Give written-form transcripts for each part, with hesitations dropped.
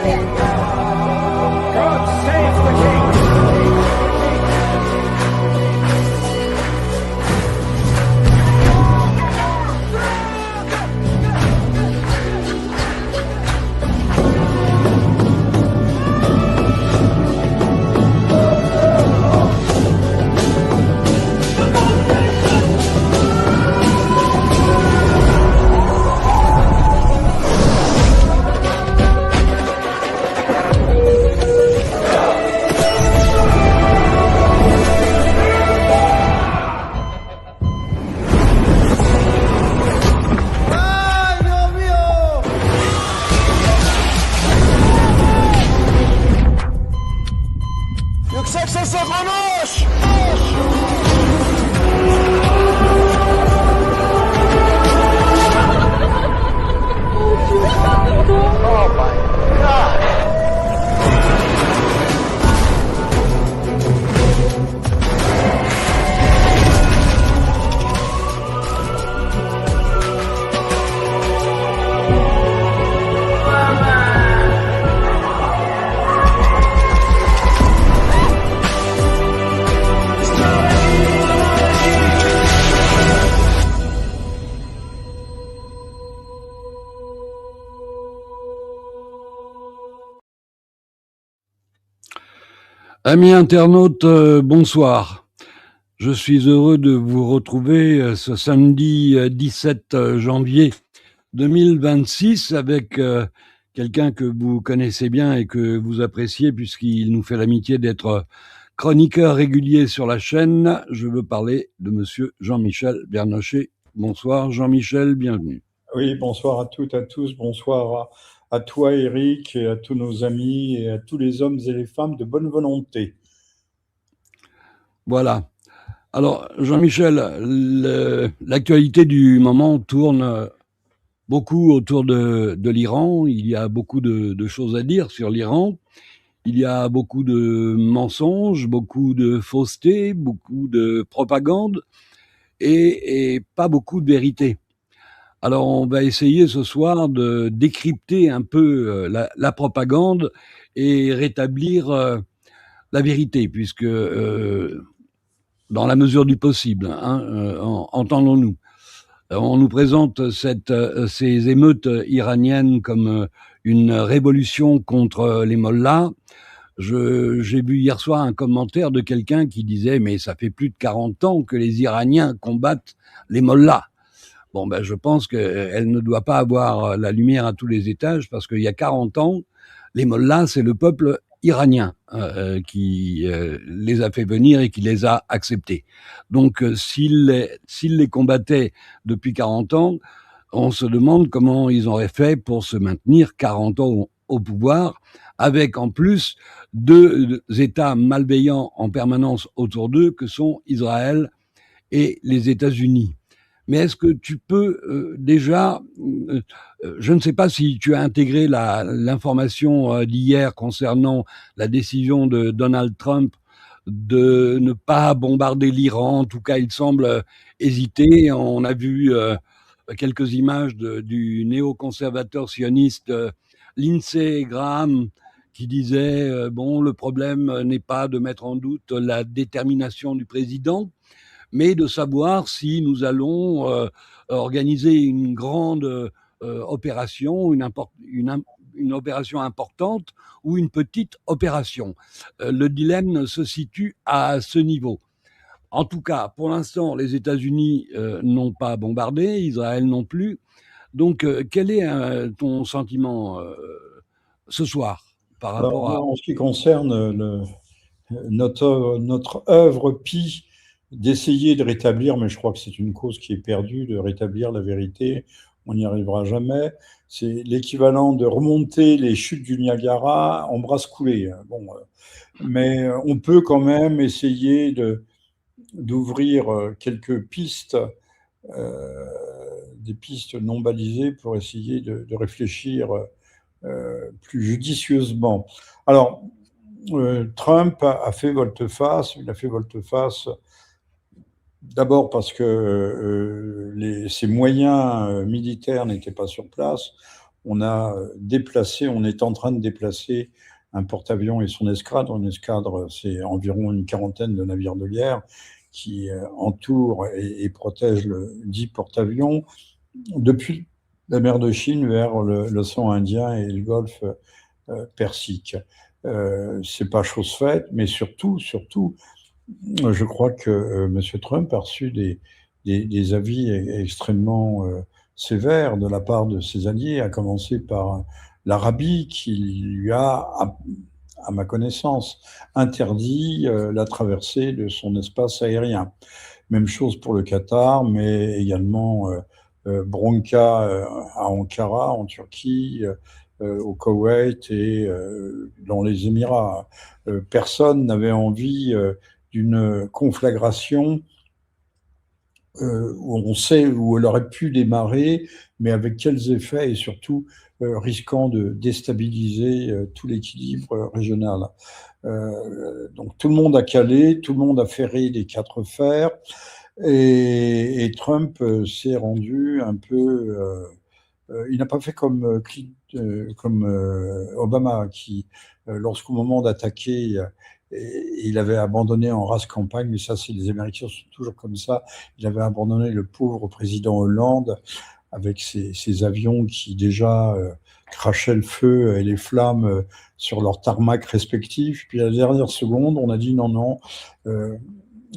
God save the king! Amis internautes, bonsoir. Je suis heureux de vous retrouver ce samedi 17 janvier 2026 avec quelqu'un que vous connaissez bien et que vous appréciez puisqu'il nous fait l'amitié d'être chroniqueur régulier sur la chaîne. Je veux parler de monsieur Jean-Michel Bernochet. Bonsoir Jean-Michel, bienvenue. Oui, bonsoir à toutes, à tous. Bonsoir à toi, Eric, et à tous nos amis et à tous les hommes et les femmes de bonne volonté. Voilà. Alors, Jean-Michel, l'actualité du moment tourne beaucoup autour de l'Iran. Il y a beaucoup de choses à dire sur l'Iran. Il y a beaucoup de mensonges, beaucoup de fausseté, beaucoup de propagande et pas beaucoup de vérité. Alors, on va essayer ce soir de décrypter un peu la propagande et rétablir la vérité, puisque dans la mesure du possible, entendons-nous. On nous présente ces émeutes iraniennes comme une révolution contre les mollahs. J'ai vu hier soir un commentaire de quelqu'un qui disait « mais ça fait plus de 40 ans que les Iraniens combattent les mollahs ». Bon, ben, je pense qu'elle ne doit pas avoir la lumière à tous les étages parce qu'il y a 40 ans, les mollahs, c'est le peuple iranien qui les a fait venir et qui les a acceptés. Donc, s'ils les combattaient depuis 40 ans, on se demande comment ils auraient fait pour se maintenir 40 ans au pouvoir, avec en plus deux États malveillants en permanence autour d'eux, que sont Israël et les États-Unis. Mais est-ce que tu peux déjà, je ne sais pas si tu as intégré l'information d'hier concernant la décision de Donald Trump de ne pas bombarder l'Iran. En tout cas, il semble hésiter. On a vu quelques images du néoconservateur sioniste Lindsey Graham qui disait bon, le problème n'est pas de mettre en doute la détermination du président, mais de savoir si nous allons organiser une grande opération, une opération importante ou une petite opération. Le dilemme se situe à ce niveau. En tout cas, pour l'instant, les États-Unis n'ont pas bombardé, Israël non plus. Donc, quel est ton sentiment ce soir par rapport à... En ce qui concerne notre œuvre pie d'essayer de rétablir, mais je crois que c'est une cause qui est perdue, de rétablir la vérité, on n'y arrivera jamais. C'est l'équivalent de remonter les chutes du Niagara en bras coulés. Bon, mais on peut quand même essayer d'ouvrir quelques pistes, des pistes non balisées pour essayer de réfléchir plus judicieusement. Alors, Trump a fait volte-face. Il a fait volte-face d'abord parce que ses moyens militaires n'étaient pas sur place. on a déplacé, on est en train de déplacer un porte-avions et son escadre. Une escadre, c'est environ une quarantaine de navires de guerre qui entourent et protègent le dit porte-avions depuis la mer de Chine vers l'océan Indien et le golfe Persique. C'est pas chose faite, mais surtout, je crois que M. Trump a reçu des avis extrêmement sévères de la part de ses alliés, à commencer par l'Arabie, qui lui a, à ma connaissance, interdit la traversée de son espace aérien. Même chose pour le Qatar, mais également Bronca à Ankara, en Turquie, au Koweït et dans les Émirats. Personne n'avait envie d'une conflagration où on sait où elle aurait pu démarrer, mais avec quels effets et surtout risquant de déstabiliser tout l'équilibre régional. Donc tout le monde a calé, tout le monde a ferré les quatre fers, et Trump s'est rendu un peu... il n'a pas fait comme Obama, qui, lorsqu'au moment d'attaquer, il avait abandonné en race campagne, mais ça, c'est les Américains sont toujours comme ça. Il avait abandonné le pauvre président Hollande avec ses avions qui déjà crachaient le feu et les flammes sur leurs tarmacs respectifs. Puis à la dernière seconde, on a dit non.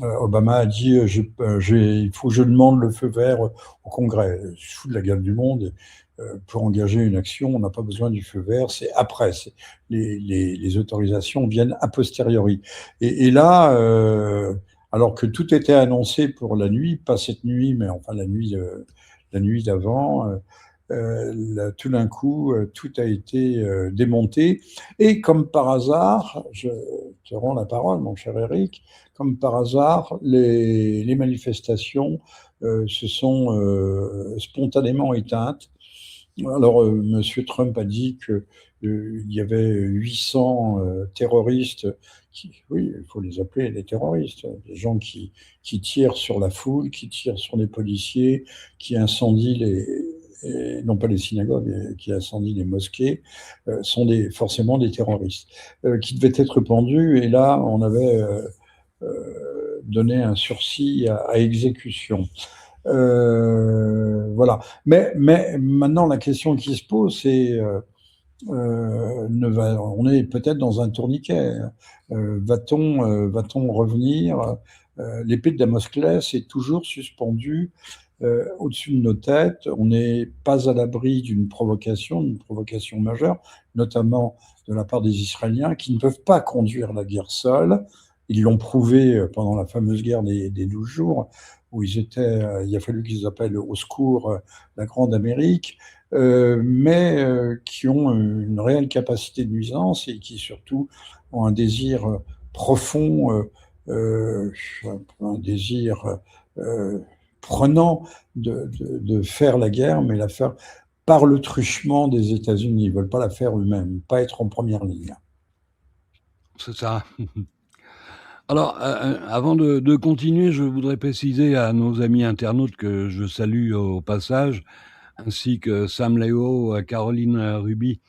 Obama a dit il faut que je demande le feu vert au Congrès. Je fous de la gueule du monde. Pour engager une action, on n'a pas besoin du feu vert, c'est après. Les autorisations viennent a posteriori. Et là, alors que tout était annoncé pour la nuit, pas cette nuit, mais enfin la nuit d'avant, tout d'un coup, tout a été démonté. Et comme par hasard, je te rends la parole, mon cher Eric, comme par hasard, les manifestations se sont spontanément éteintes. Alors, M. Trump a dit qu'il y avait 800 terroristes, oui, il faut les appeler les terroristes, des gens qui tirent sur la foule, qui tirent sur les policiers, qui incendient non pas les synagogues, qui incendient les mosquées, sont forcément des terroristes, qui devaient être pendus, et là, on avait donné un sursis à exécution. Voilà. Mais maintenant, la question qui se pose, c'est on est peut-être dans un tourniquet. Va-t-on revenir l'épée de Damoclès est toujours suspendue au-dessus de nos têtes. On n'est pas à l'abri d'une provocation majeure, notamment de la part des Israéliens, qui ne peuvent pas conduire la guerre seuls. Ils l'ont prouvé pendant la fameuse guerre des 12 jours, où il a fallu qu'ils appellent au secours la Grande Amérique, mais qui ont une réelle capacité de nuisance et qui surtout ont un désir profond, un désir prenant de faire la guerre, mais la faire par le truchement des États-Unis. Ils ne veulent pas la faire eux-mêmes, pas être en première ligne. C'est ça. Alors, avant de continuer, je voudrais préciser à nos amis internautes que je salue au passage, ainsi que Sam Léo, Caroline Ruby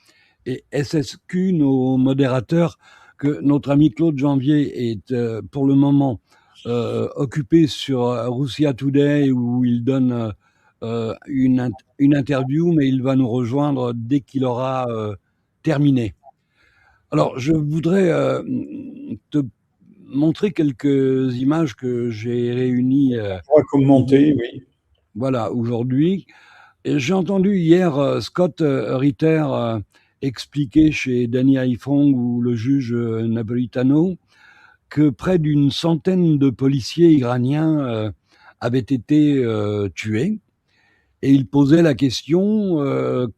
et SSQ, nos modérateurs, que notre ami Claude Janvier est pour le moment occupé sur Russia Today, où il donne une interview, mais il va nous rejoindre dès qu'il aura terminé. Alors, je voudrais te montrer quelques images que j'ai réunies. On va commenter, oui. Voilà, aujourd'hui. J'ai entendu hier Scott Ritter expliquer chez Danny Haiphong ou le juge Napolitano que près d'une centaine de policiers iraniens avaient été tués. Et il posait la question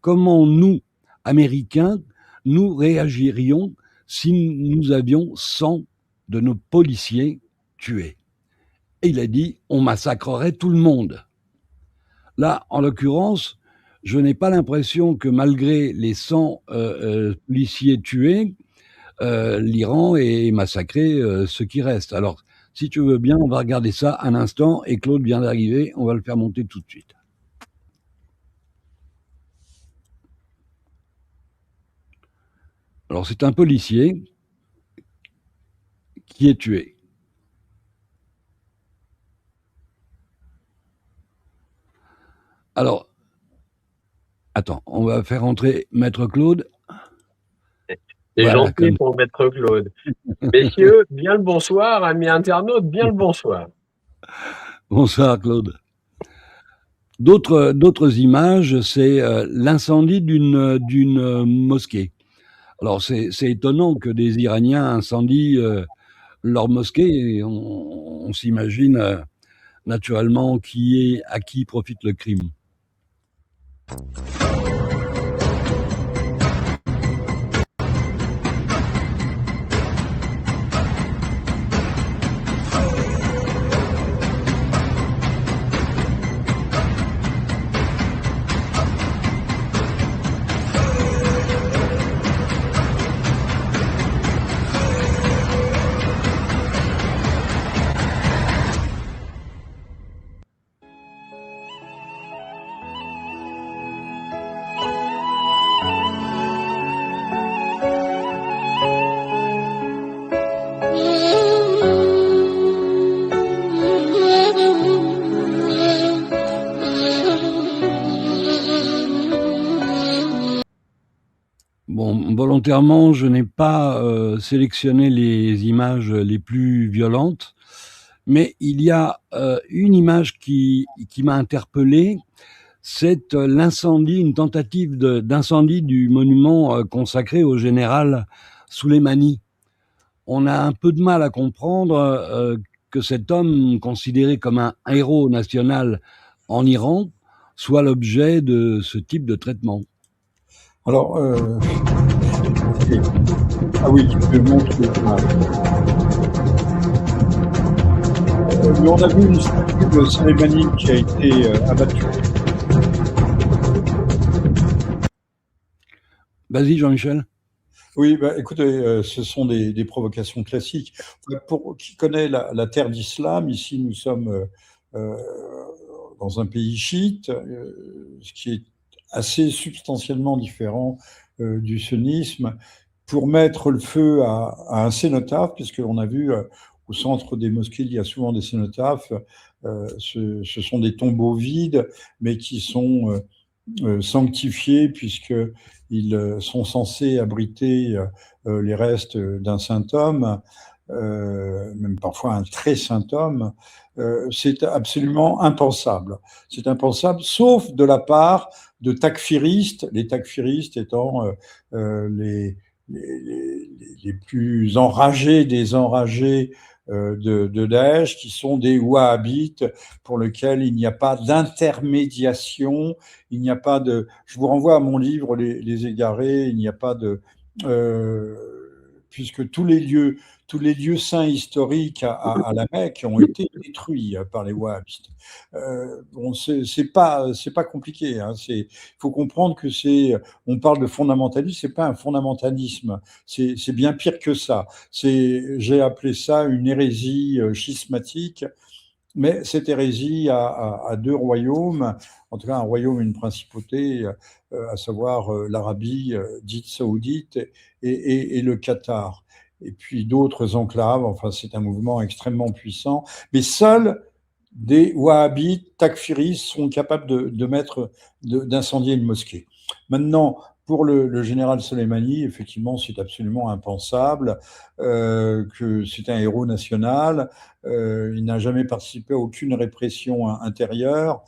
comment nous, Américains, nous réagirions si nous avions 100 de nos policiers tués. Et il a dit on massacrerait tout le monde. Là, en l'occurrence, je n'ai pas l'impression que malgré les 100 policiers tués, l'Iran ait massacré ceux qui restent. Alors, si tu veux bien, on va regarder ça un instant, et Claude vient d'arriver, on va le faire monter tout de suite. Alors, c'est un policier qui est tué. Alors, attends, on va faire entrer Maître Claude. C'est Voilà, gentil comme... pour Maître Claude. Messieurs, bien le bonsoir. Amis internautes, bien le bonsoir. Bonsoir Claude. D'autres images, c'est l'incendie d'une mosquée. Alors c'est étonnant que des Iraniens incendient leur mosquée. Et on s'imagine naturellement à qui profite le crime. Bon, volontairement, je n'ai pas sélectionné les images les plus violentes, mais il y a une image qui m'a interpellé, c'est l'incendie, une tentative d'incendie du monument consacré au général Soleimani. On a un peu de mal à comprendre que cet homme, considéré comme un héros national en Iran, soit l'objet de ce type de traitement. Alors, ah oui, je montre on a vu une statue de Soleimani qui a été abattue. Vas-y, Jean-Michel. Oui, bah, écoutez, ce sont des provocations classiques. Pour qui connaît la terre d'islam, ici nous sommes dans un pays chiite, ce qui est assez substantiellement différent du sunnisme, pour mettre le feu à un cénotaphe, puisque l'on a vu au centre des mosquées, il y a souvent des cénotaphes. Ce sont des tombeaux vides, mais qui sont sanctifiés, puisqu'ils sont censés abriter les restes d'un saint homme, même parfois un très saint homme. C'est absolument impensable. C'est impensable, sauf de la part de takfiristes, les takfiristes étant les plus enragés des enragés de Daesh, qui sont des wahhabites pour lesquels il n'y a pas d'intermédiation, il n'y a pas de... Je vous renvoie à mon livre Les Égarés, il n'y a pas de... puisque tous les lieux saints historiques à la Mecque ont été détruits par les wahhabites. Bon, c'est pas compliqué. Hein. Il faut comprendre que on parle de fondamentalisme, c'est pas un fondamentalisme, c'est bien pire que ça. J'ai appelé ça une hérésie schismatique. Mais cette hérésie a deux royaumes, en tout cas un royaume et une principauté, à savoir l'Arabie dite saoudite et le Qatar. Et puis d'autres enclaves, enfin c'est un mouvement extrêmement puissant, mais seuls des wahhabites takfiristes sont capables d'incendier une mosquée. Maintenant, pour le général Soleimani, effectivement, c'est absolument impensable, que c'est un héros national, il n'a jamais participé à aucune répression intérieure,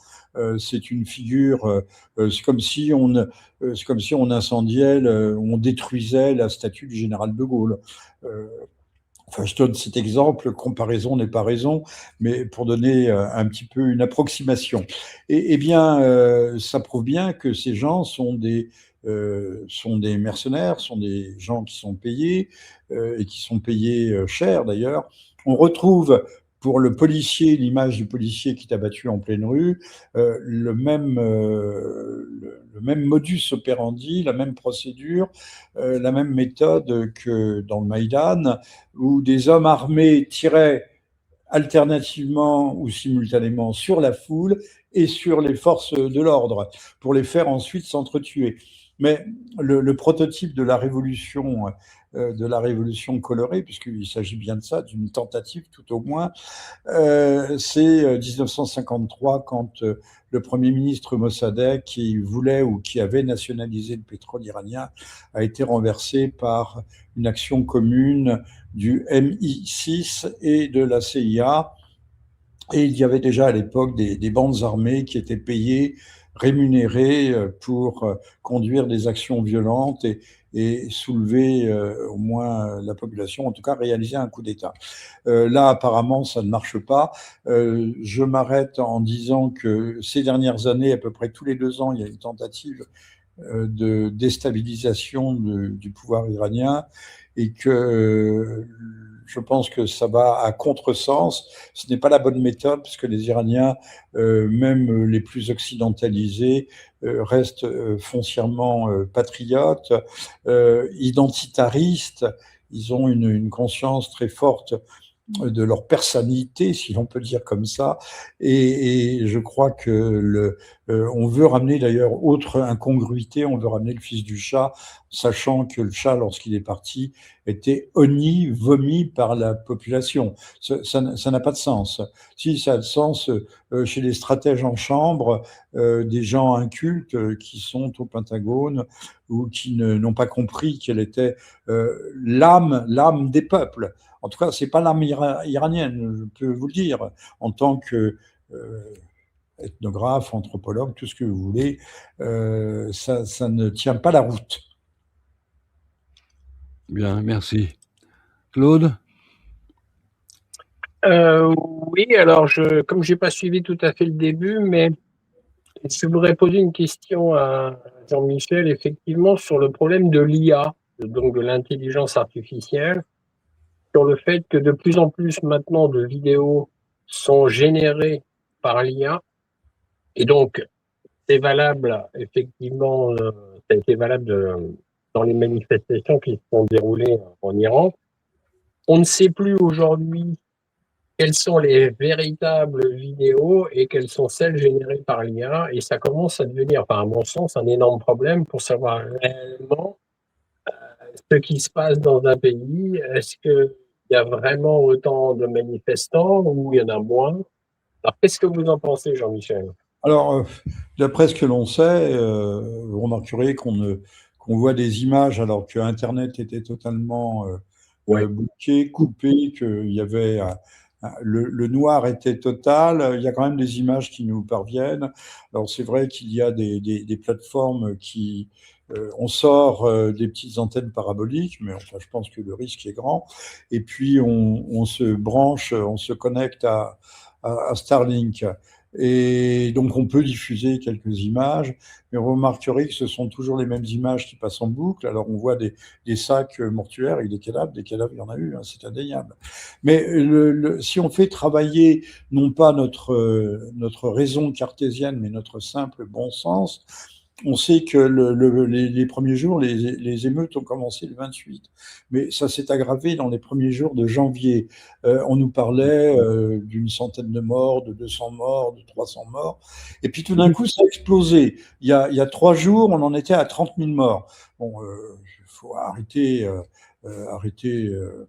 c'est une figure, c'est comme si on incendiait, on détruisait la statue du général de Gaulle. Enfin, je donne cet exemple, comparaison n'est pas raison, mais pour donner un petit peu une approximation. Eh bien, ça prouve bien que ces gens sont des mercenaires, sont des gens qui sont payés et qui sont payés cher d'ailleurs. On retrouve pour le policier, l'image du policier qui est abattu en pleine rue, le même modus operandi, la même procédure, la même méthode que dans le Maïdan, où des hommes armés tiraient alternativement ou simultanément sur la foule et sur les forces de l'ordre pour les faire ensuite s'entretuer. Mais le prototype de la révolution colorée, puisqu'il s'agit bien de ça, d'une tentative tout au moins, c'est 1953 quand le Premier ministre Mossadegh, qui voulait ou qui avait nationalisé le pétrole iranien, a été renversé par une action commune du MI6 et de la CIA. Et il y avait déjà à l'époque des bandes armées qui étaient payées, rémunérées pour conduire des actions violentes et soulever au moins la population, en tout cas réaliser un coup d'État. Là, apparemment, ça ne marche pas. Je m'arrête en disant que ces dernières années, à peu près tous les 2 ans, il y a une tentative de déstabilisation du pouvoir iranien et que je pense que ça va à contresens. Ce n'est pas la bonne méthode puisque les Iraniens, même les plus occidentalisés, restent foncièrement patriotes, identitaristes. Ils ont une conscience très forte de leur personnalité, si l'on peut dire comme ça, et je crois que on veut ramener d'ailleurs autre incongruité, on veut ramener le fils du chat, sachant que le chat, lorsqu'il est parti, était honni, vomi par la population. Ça n'a pas de sens. Si, ça a de sens chez les stratèges en chambre, des gens incultes qui sont au Pentagone ou qui n'ont pas compris quelle était l'âme des peuples. En tout cas, c'est pas l'âme iranienne, je peux vous le dire, en tant que ethnographe, anthropologue, tout ce que vous voulez, ça ne tient pas la route. Bien, merci. Claude? Oui, alors comme j'ai pas suivi tout à fait le début, mais je voudrais poser une question à Jean-Michel, effectivement, sur le problème de l'IA, donc de l'intelligence artificielle, sur le fait que de plus en plus maintenant de vidéos sont générées par l'IA, et donc c'est valable, effectivement, ça a été valable dans les manifestations qui se sont déroulées en Iran. On ne sait plus aujourd'hui quelles sont les véritables vidéos et quelles sont celles générées par l'IA, et ça commence à devenir, enfin, à mon sens, un énorme problème pour savoir réellement ce qui se passe dans un pays. Est-ce qu'il y a vraiment autant de manifestants ou il y en a moins? Alors, qu'est-ce que vous en pensez, Jean-Michel? Alors, d'après ce que l'on sait, vous remarquerez qu'on voit des images alors que Internet était totalement Ouais. bloqué, coupé, qu'il y avait le noir était total. Il y a quand même des images qui nous parviennent. Alors c'est vrai qu'il y a des plateformes qui on sort des petites antennes paraboliques, mais enfin je pense que le risque est grand. Et puis on se branche, on se connecte à Starlink. Et donc on peut diffuser quelques images, mais vous remarquerez que ce sont toujours les mêmes images qui passent en boucle. Alors on voit des sacs mortuaires et des cadavres il y en a eu, hein, c'est indéniable. Mais si on fait travailler non pas notre raison cartésienne, mais notre simple bon sens, on sait que les premiers jours, les émeutes ont commencé le 28, mais ça s'est aggravé dans les premiers jours de janvier. On nous parlait d'une centaine de morts, de 200 morts, de 300 morts, et puis tout d'un coup, ça a explosé. Il y a 3 jours, on en était à 30 000 morts. Bon, il faut arrêter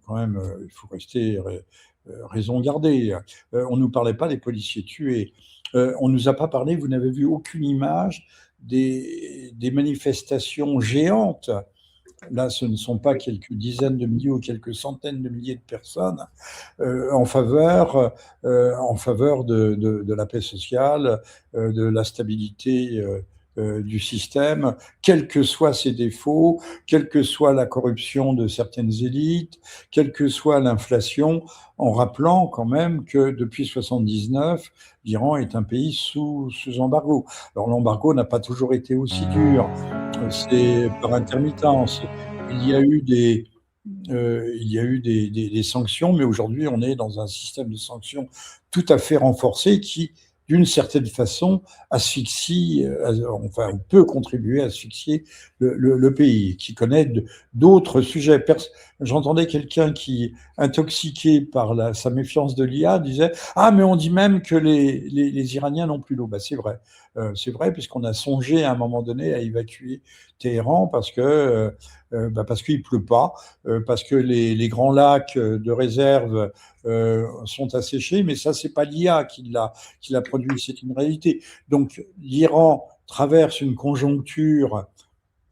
quand même, il faut rester raison gardée. On ne nous parlait pas des policiers tués. On ne nous a pas parlé, vous n'avez vu aucune image des manifestations géantes. Là, ce ne sont pas quelques dizaines de milliers ou quelques centaines de milliers de personnes en faveur de la paix sociale, de la stabilité du système, quels que soient ses défauts, quelle que soit la corruption de certaines élites, quelle que soit l'inflation, en rappelant quand même que depuis 1979, l'Iran est un pays sous embargo. Alors l'embargo n'a pas toujours été aussi dur, c'est par intermittence. Il y a eu des sanctions, mais aujourd'hui on est dans un système de sanctions tout à fait renforcé qui, d'une certaine façon, asphyxie, enfin, on peut contribuer à asphyxier le pays, qui connaît d'autres sujets. J'entendais quelqu'un qui, intoxiqué par sa méfiance de l'IA, disait « Ah, mais on dit même que les Iraniens n'ont plus l'eau. » Ben, c'est vrai. C'est vrai, puisqu'on a songé à un moment donné à évacuer Téhéran parce qu'il pleut pas, parce que les grands lacs de réserve sont asséchés, mais ça, c'est pas l'IA qui l'a produit, c'est une réalité. Donc, l'Iran traverse une conjoncture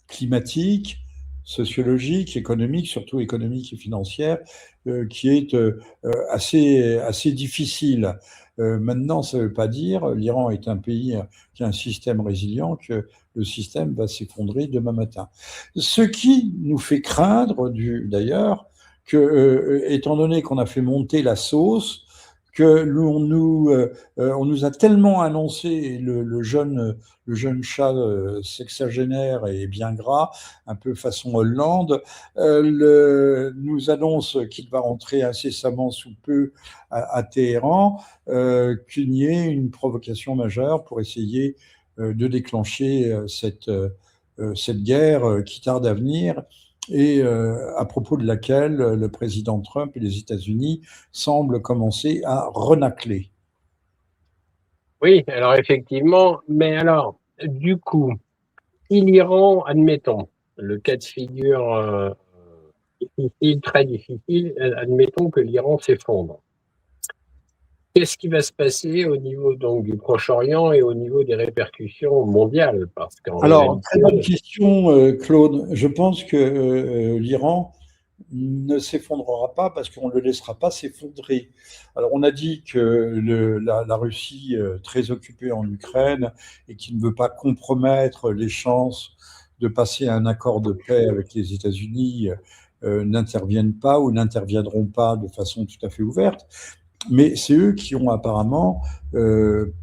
climatique, sociologique, économique, surtout économique et financière, qui est assez difficile. Maintenant, ça ne veut pas dire, l'Iran est un pays qui a un système résilient, que le système va s'effondrer demain matin. Ce qui nous fait craindre, d'ailleurs, que, étant donné qu'on a fait monter la sauce, que on nous a tellement annoncé le jeune chat sexagénaire et bien gras, un peu façon Hollande, nous annonce qu'il va rentrer incessamment sous peu à Téhéran, qu'il y ait une provocation majeure pour essayer de déclencher cette guerre qui tarde à venir, et à propos de laquelle le président Trump et les États-Unis semblent commencer à renâcler. Oui, alors effectivement, mais alors, du coup, si l'Iran, admettons, le cas de figure difficile, très difficile, admettons que l'Iran s'effondre. Qu'est-ce qui va se passer au niveau donc du Proche-Orient et au niveau des répercussions mondiales? Parce qu'en Alors, très bonne réalité, question, Claude. Je pense que l'Iran ne s'effondrera pas parce qu'on ne le laissera pas s'effondrer. Alors, on a dit que la Russie, très occupée en Ukraine et qui ne veut pas compromettre les chances de passer à un accord de paix avec les États-Unis, n'interviennent pas ou n'interviendront pas de façon tout à fait ouverte. Mais c'est eux qui ont apparemment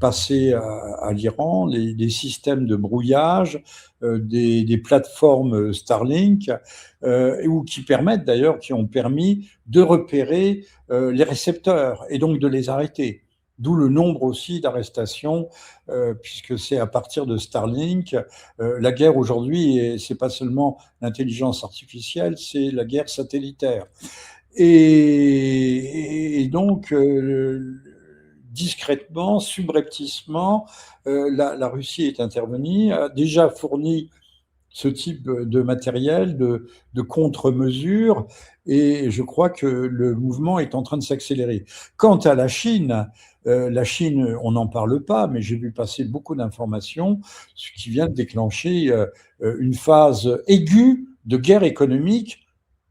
passé à l'Iran les systèmes de brouillage, des plateformes Starlink, ou qui permettent d'ailleurs, qui ont permis de repérer les récepteurs et donc de les arrêter. D'où le nombre aussi d'arrestations, puisque c'est à partir de Starlink. La guerre aujourd'hui, c'est pas seulement l'intelligence artificielle, c'est la guerre satellitaire. Et donc, discrètement, subrepticement, la Russie est intervenue, a déjà fourni ce type de matériel, de contre-mesures, et je crois que le mouvement est en train de s'accélérer. Quant à la Chine, on n'en parle pas, mais j'ai vu passer beaucoup d'informations, ce qui vient de déclencher une phase aiguë de guerre économique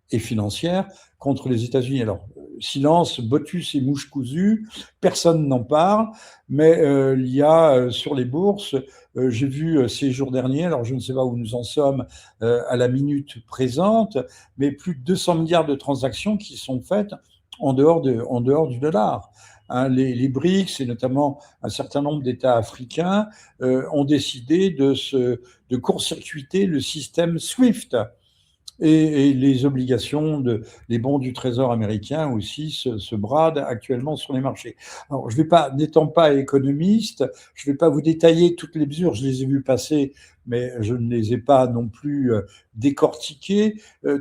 et financière contre les États-Unis. Alors, silence, Botus et mouche cousue, personne n'en parle, mais il y a sur les bourses, j'ai vu ces jours derniers, alors je ne sais pas où nous en sommes à la minute présente, mais plus de 200 milliards de transactions qui sont faites en dehors du dollar. Hein, les BRICS et notamment un certain nombre d'États africains ont décidé de court-circuiter le système SWIFT. Et les obligations, les bons du Trésor américain aussi se bradent actuellement sur les marchés. Alors, n'étant pas économiste, je ne vais pas vous détailler toutes les mesures, je les ai vues passer, mais je ne les ai pas non plus décortiquées,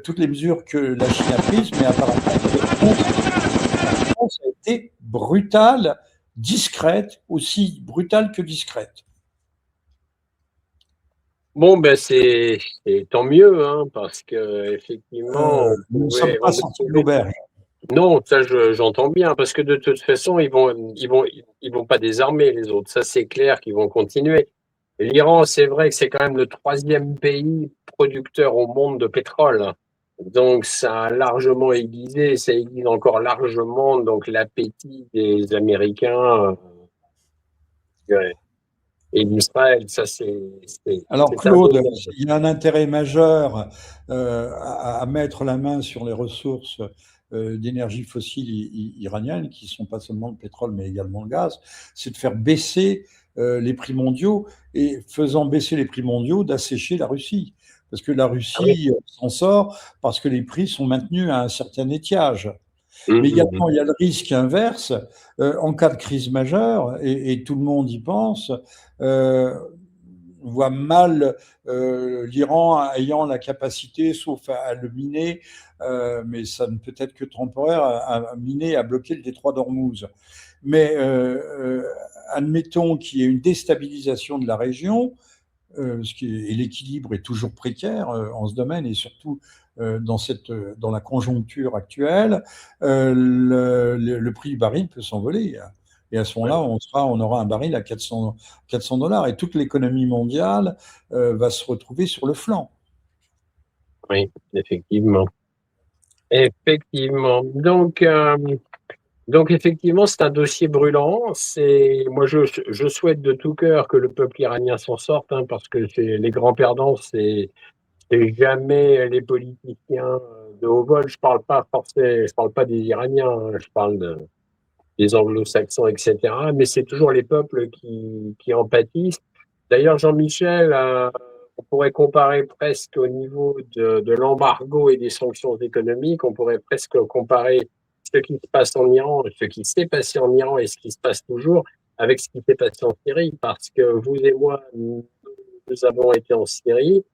toutes les mesures que la Chine a prises, mais apparemment, la réponse a été brutale, discrète, aussi brutale que discrète. bon, ben c'est tant mieux, hein, parce que effectivement, Nous ne sommes pas sortis de l'auberge. non, ça j'entends bien, parce que de toute façon, ils vont pas désarmer les autres. Ça, c'est clair qu'ils vont continuer. L'Iran, c'est vrai que c'est quand même le 3e pays producteur au monde de pétrole. Donc, ça a largement aiguisé, ça aiguise encore largement donc l'appétit des Américains et d'Israël. Ça, Alors c'est Claude, il y a un intérêt majeur à mettre la main sur les ressources d'énergie fossile iranienne, qui ne sont pas seulement le pétrole, mais également le gaz, c'est de faire baisser les prix mondiaux, et faisant baisser les prix mondiaux, d'assécher la Russie. Parce que la Russie s'en sort parce que les prix sont maintenus à un certain étiage. Mais également, il y a le risque inverse, en cas de crise majeure, et tout le monde y pense, on voit mal l'Iran ayant la capacité, sauf à le miner, mais ça ne peut être que temporaire, à miner, à bloquer le détroit d'Ormuz. Mais admettons qu'il y ait une déstabilisation de la région, et l'équilibre est toujours précaire en ce domaine, et surtout dans la conjoncture actuelle, le prix du baril peut s'envoler. Et à ce moment-là, on aura un baril à 400 $, et toute l'économie mondiale va se retrouver sur le flanc. Oui, effectivement. Effectivement. Donc effectivement, c'est un dossier brûlant. Moi, je souhaite de tout cœur que le peuple iranien s'en sorte, hein, parce que les grands perdants, c'est jamais les politiciens de haut vol. Je parle pas des Iraniens, hein, je parle des Anglo-Saxons, etc. Mais c'est toujours les peuples qui en pâtissent. D'ailleurs, Jean-Michel, on pourrait comparer presque au niveau de l'embargo et des sanctions économiques, on pourrait presque comparer ce qui se passe en Iran, ce qui s'est passé en Iran et ce qui se passe toujours avec ce qui s'est passé en Syrie, parce que vous et moi, nous avons été en Syrie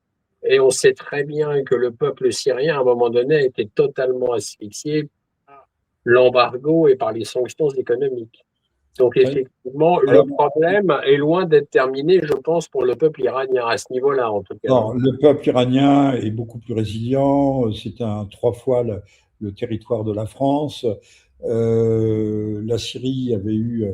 et on sait très bien que le peuple syrien, à un moment donné, était totalement asphyxié par l'embargo et par les sanctions économiques. Donc effectivement, le problème est loin d'être terminé, je pense, pour le peuple iranien, à ce niveau-là, en tout cas. Non, le peuple iranien est beaucoup plus résilient. C'est 3 fois le territoire de la France. La Syrie avait eu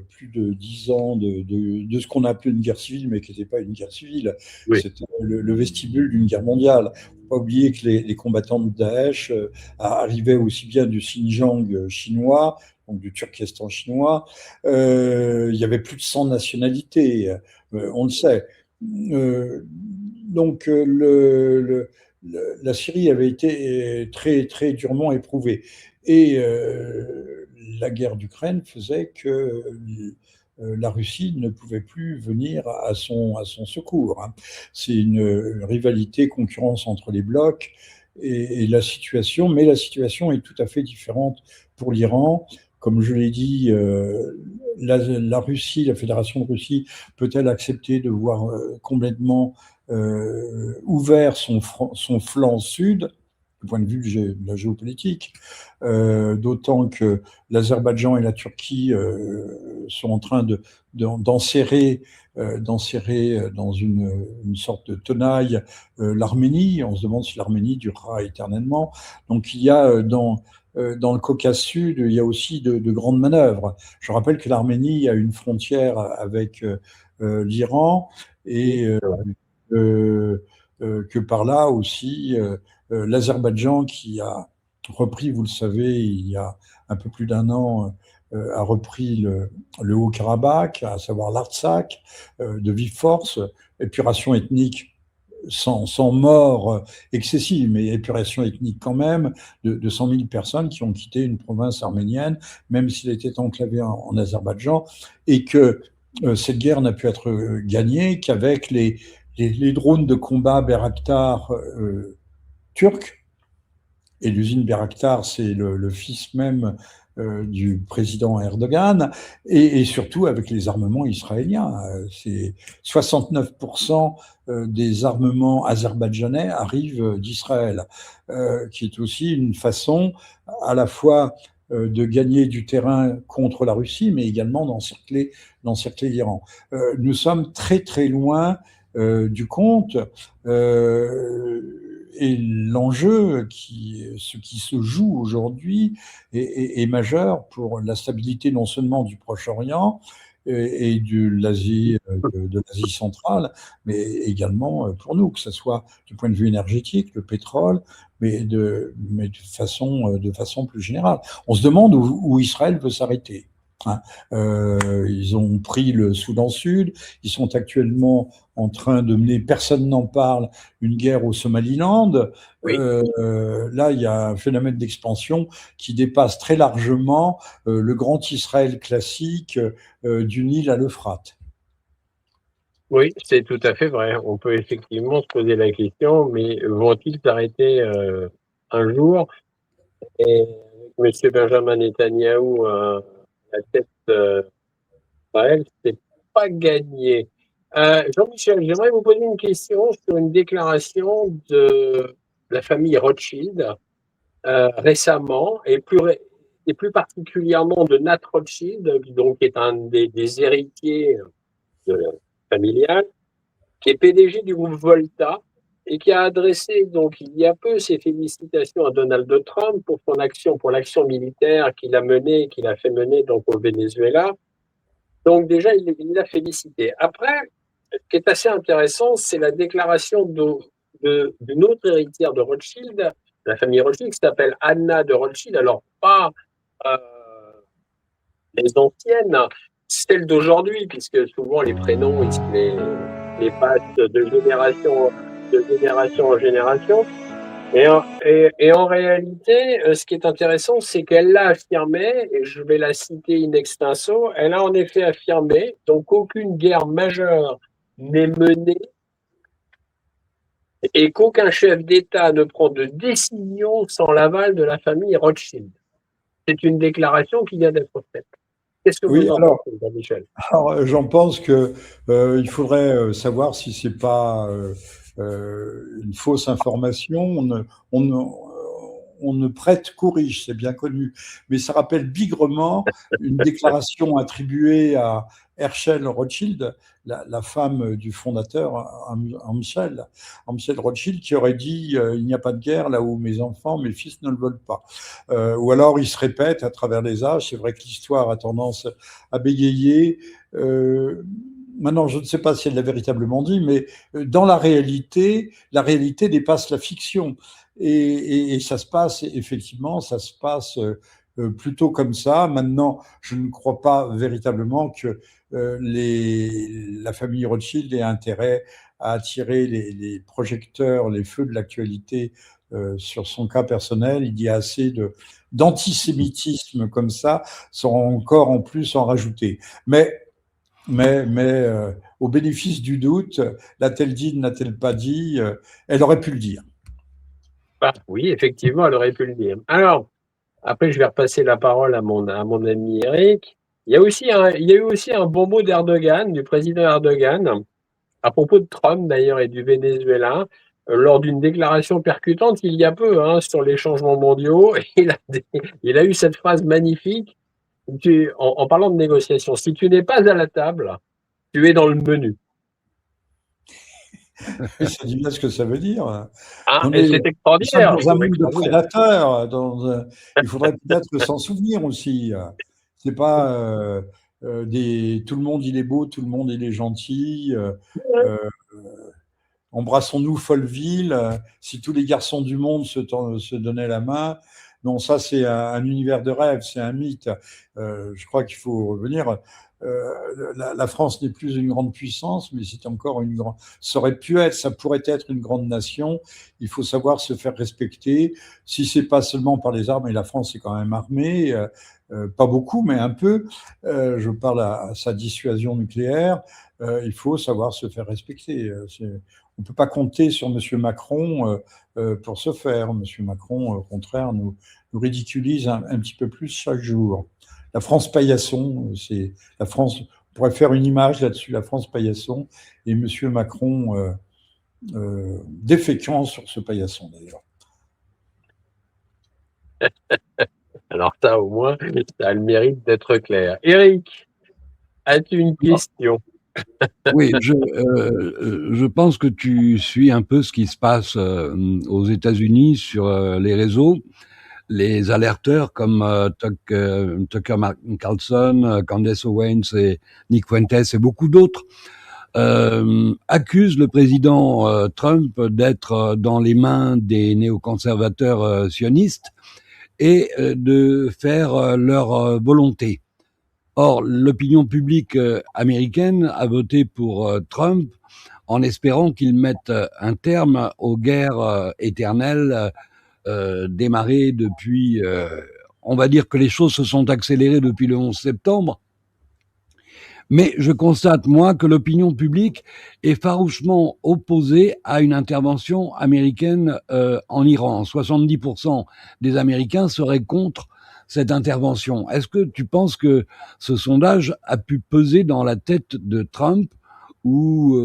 plus de 10 ans de ce qu'on appelait une guerre civile, mais qui n'était pas une guerre civile. Oui. C'était le vestibule d'une guerre mondiale. Il ne faut pas oublier que les combattants de Daesh arrivaient aussi bien du Xinjiang chinois, donc du Turkestan chinois. Il y avait plus de 100 nationalités, on le sait. Donc la Syrie avait été très, très durement éprouvée. Et la guerre d'Ukraine faisait que la Russie ne pouvait plus venir à son secours. C'est une rivalité, concurrence entre les blocs, et la situation est tout à fait différente pour l'Iran. Comme je l'ai dit, la Russie, la Fédération de Russie, peut-elle accepter de voir complètement ouvert son flanc sud, du point de vue de la géopolitique, d'autant que l'Azerbaïdjan et la Turquie sont en train d'enserrer dans une sorte de tenaille l'Arménie. On se demande si l'Arménie durera éternellement. Donc il y a dans le Caucase Sud, il y a aussi de grandes manœuvres. Je rappelle que l'Arménie a une frontière avec l'Iran, et que par là aussi l'Azerbaïdjan, qui a repris, vous le savez, il y a un peu plus d'1 an, a repris le Haut-Karabakh, à savoir l'Artsakh, de vive force, épuration ethnique sans mort excessive, mais épuration ethnique quand même, de 100 000 personnes qui ont quitté une province arménienne, même s'il était enclavé en Azerbaïdjan, et que cette guerre n'a pu être gagnée qu'avec les drones de combat Bayraktar turcs. Et l'usine Bayraktar, c'est le fils même du président Erdogan, et surtout avec les armements israéliens. C'est 69% des armements azerbaïdjanais arrivent d'Israël, qui est aussi une façon à la fois de gagner du terrain contre la Russie, mais également d'encercler l'Iran. Nous sommes très très loin du compte, et l'enjeu, ce qui se joue aujourd'hui, est majeur pour la stabilité non seulement du Proche-Orient et de l'Asie centrale, mais également pour nous, que ce soit du point de vue énergétique, le pétrole, mais de façon plus générale. On se demande où Israël veut s'arrêter. Ils ont pris le Soudan Sud, ils sont actuellement en train de mener, personne n'en parle, une guerre au Somaliland. Oui. Là, il y a un phénomène d'expansion qui dépasse très largement le grand Israël classique du Nil à l'Euphrate. Oui, c'est tout à fait vrai. On peut effectivement se poser la question, mais vont-ils s'arrêter un jour? Et avec M. Benjamin Netanyahou la tête d'Israël, c'est pas gagné. Jean-Michel, j'aimerais vous poser une question sur une déclaration de la famille Rothschild récemment, et et plus particulièrement de Nat Rothschild, donc qui est un des héritiers familial, qui est PDG du groupe Volta et qui a adressé donc il y a peu ses félicitations à Donald Trump pour son action, pour l'action militaire qu'il a menée, qu'il a fait mener donc au Venezuela. Donc déjà, il l'a félicité. Après, ce qui est assez intéressant, c'est la déclaration d'une autre héritière de Rothschild, la famille Rothschild, qui s'appelle Anna de Rothschild. Alors, pas euh, les anciennes, celles d'aujourd'hui, puisque souvent les prénoms, les passent de génération en génération. Et en réalité, ce qui est intéressant, c'est qu'elle l'a affirmé, et je vais la citer in extenso, elle a en effet affirmé donc qu'aucune guerre majeure n'est menée et qu'aucun chef d'État ne prend de décision sans l'aval de la famille Rothschild. C'est une déclaration qui vient d'être faite. Qu'est-ce que Oui, vous en alors, pensez, Jean-Michel? j'en pense que il faudrait savoir si c'est pas une fausse information. On ne prête qu'aux riches, c'est bien connu. Mais ça rappelle bigrement une déclaration attribuée à Herschel Rothschild, la femme du fondateur, Amschel Rothschild, qui aurait dit il n'y a pas de guerre là où mes enfants, mes fils ne le veulent pas. Ou alors il se répète à travers les âges. C'est vrai que l'histoire a tendance à bégayer. Maintenant, je ne sais pas si elle l'a véritablement dit, mais dans la réalité dépasse la fiction. Et ça se passe, effectivement, ça se passe plutôt comme ça. Maintenant, je ne crois pas véritablement que la famille Rothschild ait intérêt à attirer les projecteurs, les feux de l'actualité sur son cas personnel. Il y a assez d'antisémitisme comme ça, sans encore en plus en rajouter. Mais au bénéfice du doute, l'a-t-elle dit, n'a-t-elle pas dit, elle aurait pu le dire. Ah, oui, effectivement, elle aurait pu le dire. Alors, après, je vais repasser la parole à mon ami Eric. Il y a eu aussi un bon mot d'Erdogan, du président Erdogan, à propos de Trump d'ailleurs et du Venezuela, lors d'une déclaration percutante il y a peu sur les changements mondiaux. Il a eu cette phrase magnifique en parlant de négociation. Si tu n'es pas à la table, tu es dans le menu. Ça dit bien ce que ça veut dire. Et c'est Nous sommes extraordinaire. dans un monde de prédateurs. Il faudrait peut-être s'en souvenir aussi. C'est pas tout le monde il est beau, tout le monde il est gentil. Embrassons-nous Folleville. Si tous les garçons du monde se donnaient la main. Non, ça c'est un univers de rêve, c'est un mythe. Je crois qu'il faut revenir. La France n'est plus une grande puissance, mais c'est encore une grande. Ça aurait pu être, ça pourrait être une grande nation. Il faut savoir se faire respecter. Si c'est pas seulement par les armes, et la France est quand même armée, pas beaucoup, mais un peu. Je parle à sa dissuasion nucléaire. Il faut savoir se faire respecter. On ne peut pas compter sur M. Macron pour ce faire. M. Macron, au contraire, nous ridiculise un petit peu plus chaque jour. La France paillasson, c'est la France. On pourrait faire une image là-dessus, la France paillasson, et M. Macron déféquant sur ce paillasson d'ailleurs. Alors ça, au moins, ça a le mérite d'être clair. Eric, as-tu une question? Oui, je pense que tu suis un peu ce qui se passe aux États-Unis sur les réseaux. Les alerteurs comme Tucker Carlson, Candace Owens et Nick Fuentes et beaucoup d'autres accusent le président Trump d'être dans les mains des néoconservateurs sionistes et de faire leur volonté. Or, l'opinion publique américaine a voté pour Trump en espérant qu'il mette un terme aux guerres éternelles démarrées depuis... on va dire que les choses se sont accélérées depuis le 11 septembre. Mais je constate, moi, que l'opinion publique est farouchement opposée à une intervention américaine en Iran. 70% des Américains seraient contre cette intervention. Est-ce que tu penses que ce sondage a pu peser dans la tête de Trump ou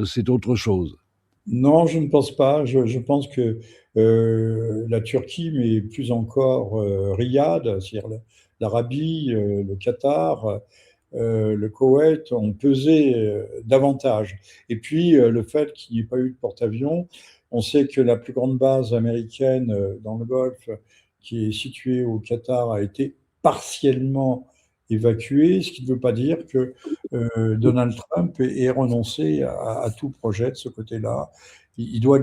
c'est autre chose? Non, je ne pense pas. Je pense que la Turquie, mais plus encore Riyad, c'est-à-dire l'Arabie, le Qatar, le Koweït ont pesé davantage. Et puis le fait qu'il n'y ait pas eu de porte-avions, on sait que la plus grande base américaine dans le Golfe, qui est située au Qatar, a été partiellement évacuée, ce qui ne veut pas dire que Donald Trump ait renoncé à tout projet de ce côté-là. Il doit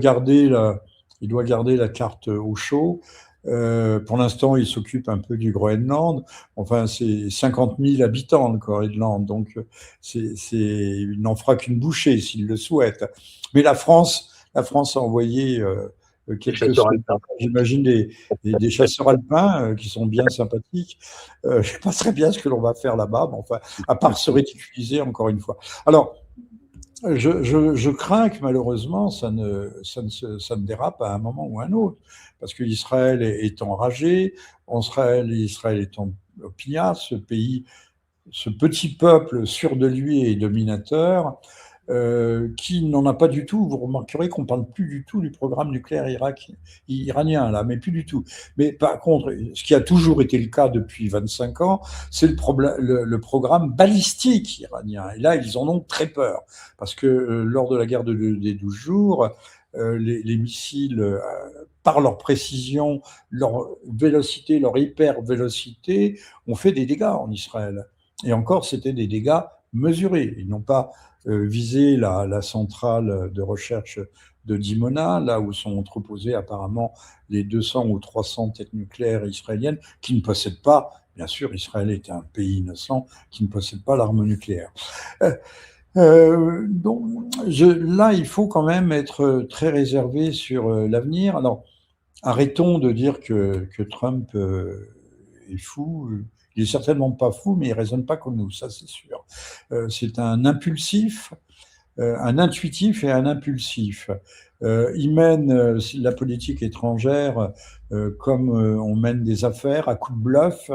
il doit garder la carte au chaud. Pour l'instant, il s'occupe un peu du Groenland. Enfin, c'est 50 000 habitants, le Groenland. Donc, il n'en fera qu'une bouchée s'il le souhaite. Mais la France a envoyé quelques Chateau soldats, Alpin. j'imagine des chasseurs alpins qui sont bien sympathiques. Je ne sais pas très bien ce que l'on va faire là-bas, mais enfin, à part se ridiculiser encore une fois. Alors, je crains que malheureusement ça ne dérape à un moment ou à un autre, parce qu'Israël est enragé, Israël est en opiniâtre, ce petit peuple sûr de lui et dominateur, qui n'en a pas du tout. Vous remarquerez qu'on parle plus du tout du programme nucléaire iranien, là, mais plus du tout. Mais par contre, ce qui a toujours été le cas depuis 25 ans, c'est le programme balistique iranien. Et là, ils en ont très peur, parce que lors de la guerre des 12 jours, les missiles, par leur précision, leur vélocité, leur hyper-vélocité, ont fait des dégâts en Israël. Et encore, c'était des dégâts mesurés. Ils n'ont pas visé la centrale de recherche de Dimona, là où sont entreposées apparemment les 200 ou 300 têtes nucléaires israéliennes, qui ne possèdent pas, bien sûr, Israël est un pays innocent, qui ne possède pas l'arme nucléaire. Donc, là, il faut quand même être très réservé sur l'avenir. Alors, arrêtons de dire que Trump est fou. Il est certainement pas fou, mais il raisonne pas comme nous, ça c'est sûr. C'est un impulsif, un intuitif et un impulsif. Il mène la politique étrangère comme on mène des affaires, à coups de bluff,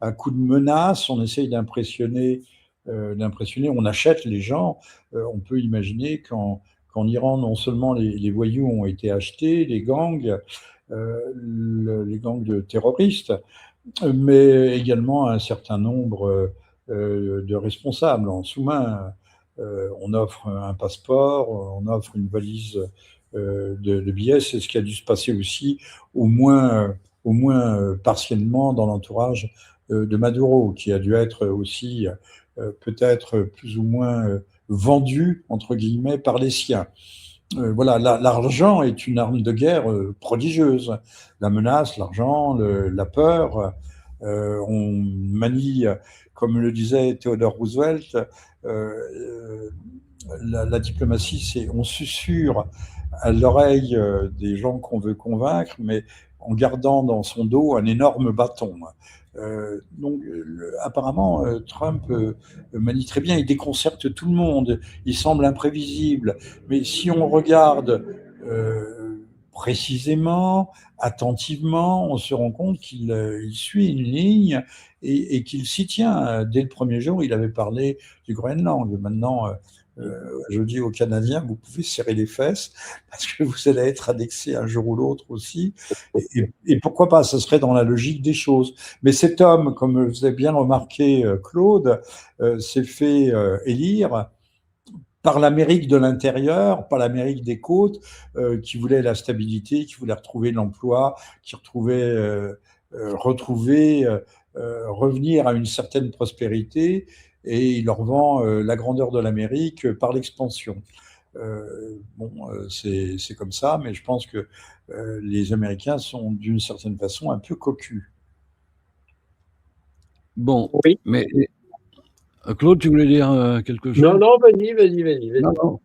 à coups de menaces. On essaye d'impressionner, on achète les gens. On peut imaginer qu'en Iran, non seulement les voyous ont été achetés, les gangs de terroristes, mais également un certain nombre de responsables en sous-main. On offre un passeport, on offre une valise de billets. C'est ce qui a dû se passer aussi, au moins partiellement, dans l'entourage de Maduro, qui a dû être aussi peut-être plus ou moins vendu, entre guillemets, par les siens. Voilà, l'argent est une arme de guerre prodigieuse. La menace, l'argent, la peur. On manie, comme le disait Theodore Roosevelt, la diplomatie, c'est on susurre à l'oreille des gens qu'on veut convaincre, mais en gardant dans son dos un énorme bâton. Donc, apparemment, Trump manie très bien, il déconcerte tout le monde, il semble imprévisible, mais si on regarde précisément, attentivement, on se rend compte qu'il suit une ligne et qu'il s'y tient. Dès le premier jour, il avait parlé du Groenland. Maintenant, je dis aux Canadiens, vous pouvez serrer les fesses parce que vous allez être annexé un jour ou l'autre aussi. Et pourquoi pas, ce serait dans la logique des choses. Mais cet homme, comme vous avez bien remarqué, Claude, s'est fait élire par l'Amérique de l'intérieur, pas l'Amérique des côtes, qui voulait la stabilité, qui voulait retrouver l'emploi, qui revenir à une certaine prospérité, et il leur vend la grandeur de l'Amérique par l'expansion. C'est comme ça, mais je pense que les Américains sont d'une certaine façon un peu cocus. Bon, Oui. mais Claude, tu voulais dire quelque chose? Non, vas-y. Non.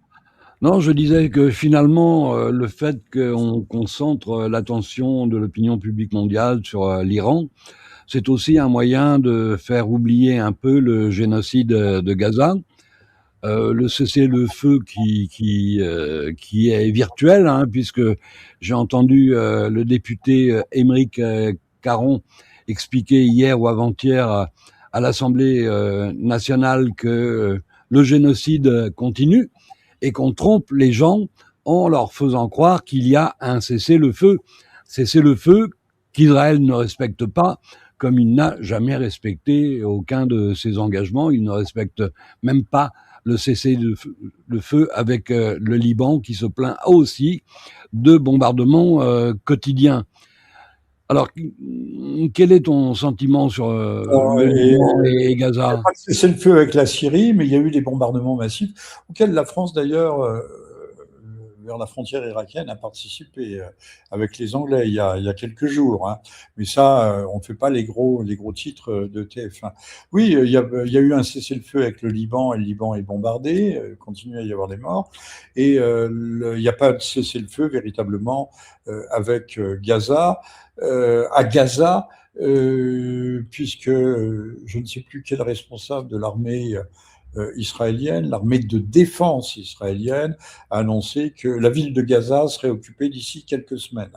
Non, je disais que finalement, le fait qu'on concentre l'attention de l'opinion publique mondiale sur l'Iran, c'est aussi un moyen de faire oublier un peu le génocide de Gaza. Le cessez-le-feu qui est virtuel, hein, puisque j'ai entendu le député Émeric Caron expliquer hier ou avant-hier à l'Assemblée nationale que le génocide continue et qu'on trompe les gens en leur faisant croire qu'il y a un cessez-le-feu. Cessez-le-feu qu'Israël ne respecte pas, comme il n'a jamais respecté aucun de ses engagements. Il ne respecte même pas le cessez-le-feu avec le Liban, qui se plaint aussi de bombardements quotidiens. Alors, quel est ton sentiment sur le Liban et Gaza? Il n'y a pas de cessez-le-feu avec la Syrie, mais il y a eu des bombardements massifs, auxquels la France d'ailleurs, vers la frontière irakienne, a participé avec les Anglais il y a quelques jours. Hein. Mais ça, on ne fait pas les gros titres de TF1. Oui, il y a eu un cessez-le-feu avec le Liban, et le Liban est bombardé, continue à y avoir des morts. Et il n'y a pas de cessez-le-feu véritablement avec Gaza. À Gaza, puisque je ne sais plus quel responsable de l'armée israélienne, l'armée de défense israélienne, a annoncé que la ville de Gaza serait occupée d'ici quelques semaines,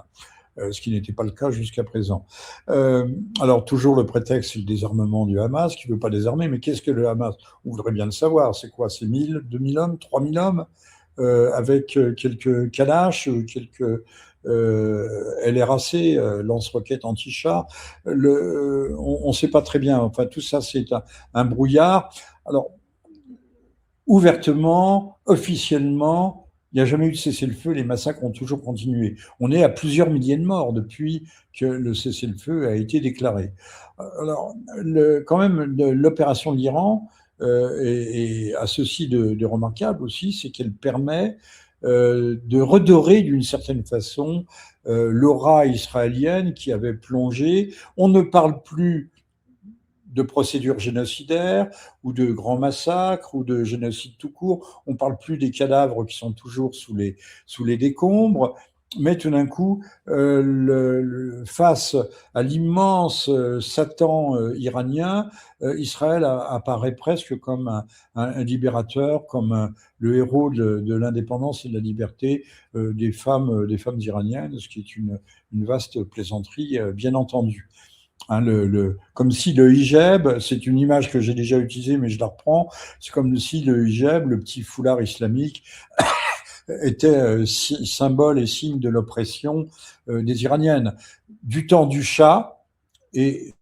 ce qui n'était pas le cas jusqu'à présent. Alors toujours le prétexte, c'est le désarmement du Hamas, qui ne veut pas désarmer, mais qu'est-ce que le Hamas? On voudrait bien le savoir, c'est quoi? C'est 1000, 2000 hommes, 3000 hommes, avec quelques Kalash, quelques LRAC, lance-roquettes anti-char. On ne sait pas très bien. Enfin, tout ça, c'est un brouillard. Alors, ouvertement, officiellement, il n'y a jamais eu de cessez-le-feu. Les massacres ont toujours continué. On est à plusieurs milliers de morts depuis que le cessez-le-feu a été déclaré. Alors, quand même, l'opération de l'Iran a ceci de remarquable aussi, c'est qu'elle permet de redorer d'une certaine façon l'aura israélienne qui avait plongé. On ne parle plus de procédures génocidaires ou de grands massacres ou de génocide tout court. On ne parle plus des cadavres qui sont toujours sous les décombres. Mais tout d'un coup, face à l'immense Satan iranien, Israël apparaît presque comme un libérateur, comme le héros de l'indépendance et de la liberté des femmes iraniennes, ce qui est une vaste plaisanterie, bien entendu. Hein, comme si le hijab, c'est une image que j'ai déjà utilisée, mais je la reprends, c'est comme si le hijab, le petit foulard islamique, était symbole et signe de l'oppression des Iraniennes. Du temps du Shah, et